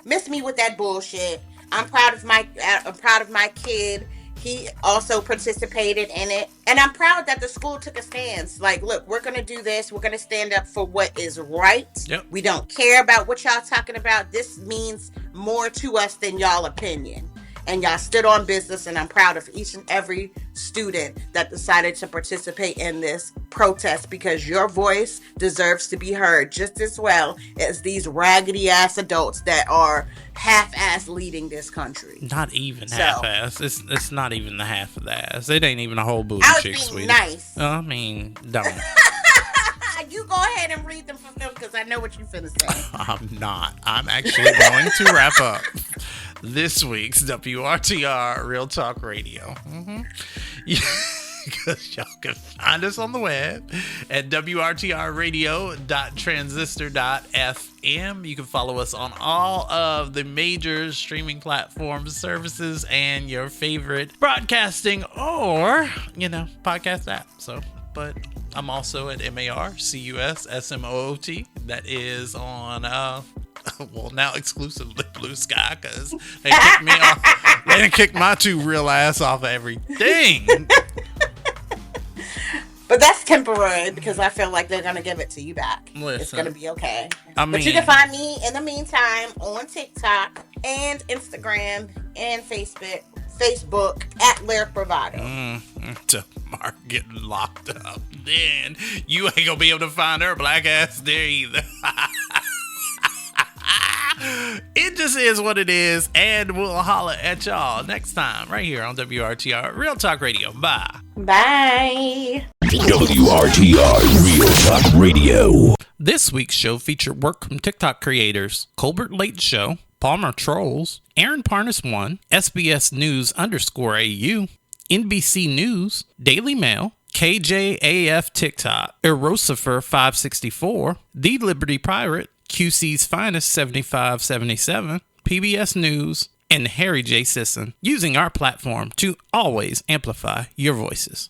miss me with that bullshit. I'm proud of my kid. He also participated in it. And I'm proud that the school took a stance. Like, look, we're going to do this. We're going to stand up for what is right. Yep. We don't care about what y'all talking about. This means more to us than y'all opinion. And y'all stood on business, and I'm proud of each and every student that decided to participate in this protest, because your voice deserves to be heard just as well as these raggedy ass adults that are half-ass leading this country. Not even half-ass. It's not even the half of the ass. It ain't even a whole booty chick, sweetie. Nice. I mean, don't. You go ahead and read them for them, because I know what you finna say. I'm not. I'm actually going to wrap up this week's WRTR Real Talk Radio. Because y'all can find us on the web at WRTRradio.transistor.fm. You can follow us on all of the major streaming platforms, services, and your favorite broadcasting or, you know, podcast app. So, but I'm also at MARCUSSMOOT. That is on, well, now exclusively Blue Sky, because they kicked me off. They done kicked my two real ass off of everything. But that's temporary because I feel like they're going to give it to you back. Listen, it's going to be okay. But you can find me in the meantime on TikTok and Instagram and Facebook at Lyric Bravado. Until Mark getting locked up. Then you ain't going to be able to find her black ass there either. It just is what it is, and we'll holler at y'all next time right here on WRTR Real Talk Radio. Bye. Bye. WRTR Real Talk Radio. This week's show featured work from TikTok creators Colbert Late Show, Palmer Trolls, Aaron Parnas 1, SBS News _AU, NBC News, Daily Mail, KJAF TikTok, Erosifer 564, The Liberty Pirate, QC's Finest 7577, PBS News, and Harry J. Sisson, using our platform to always amplify your voices.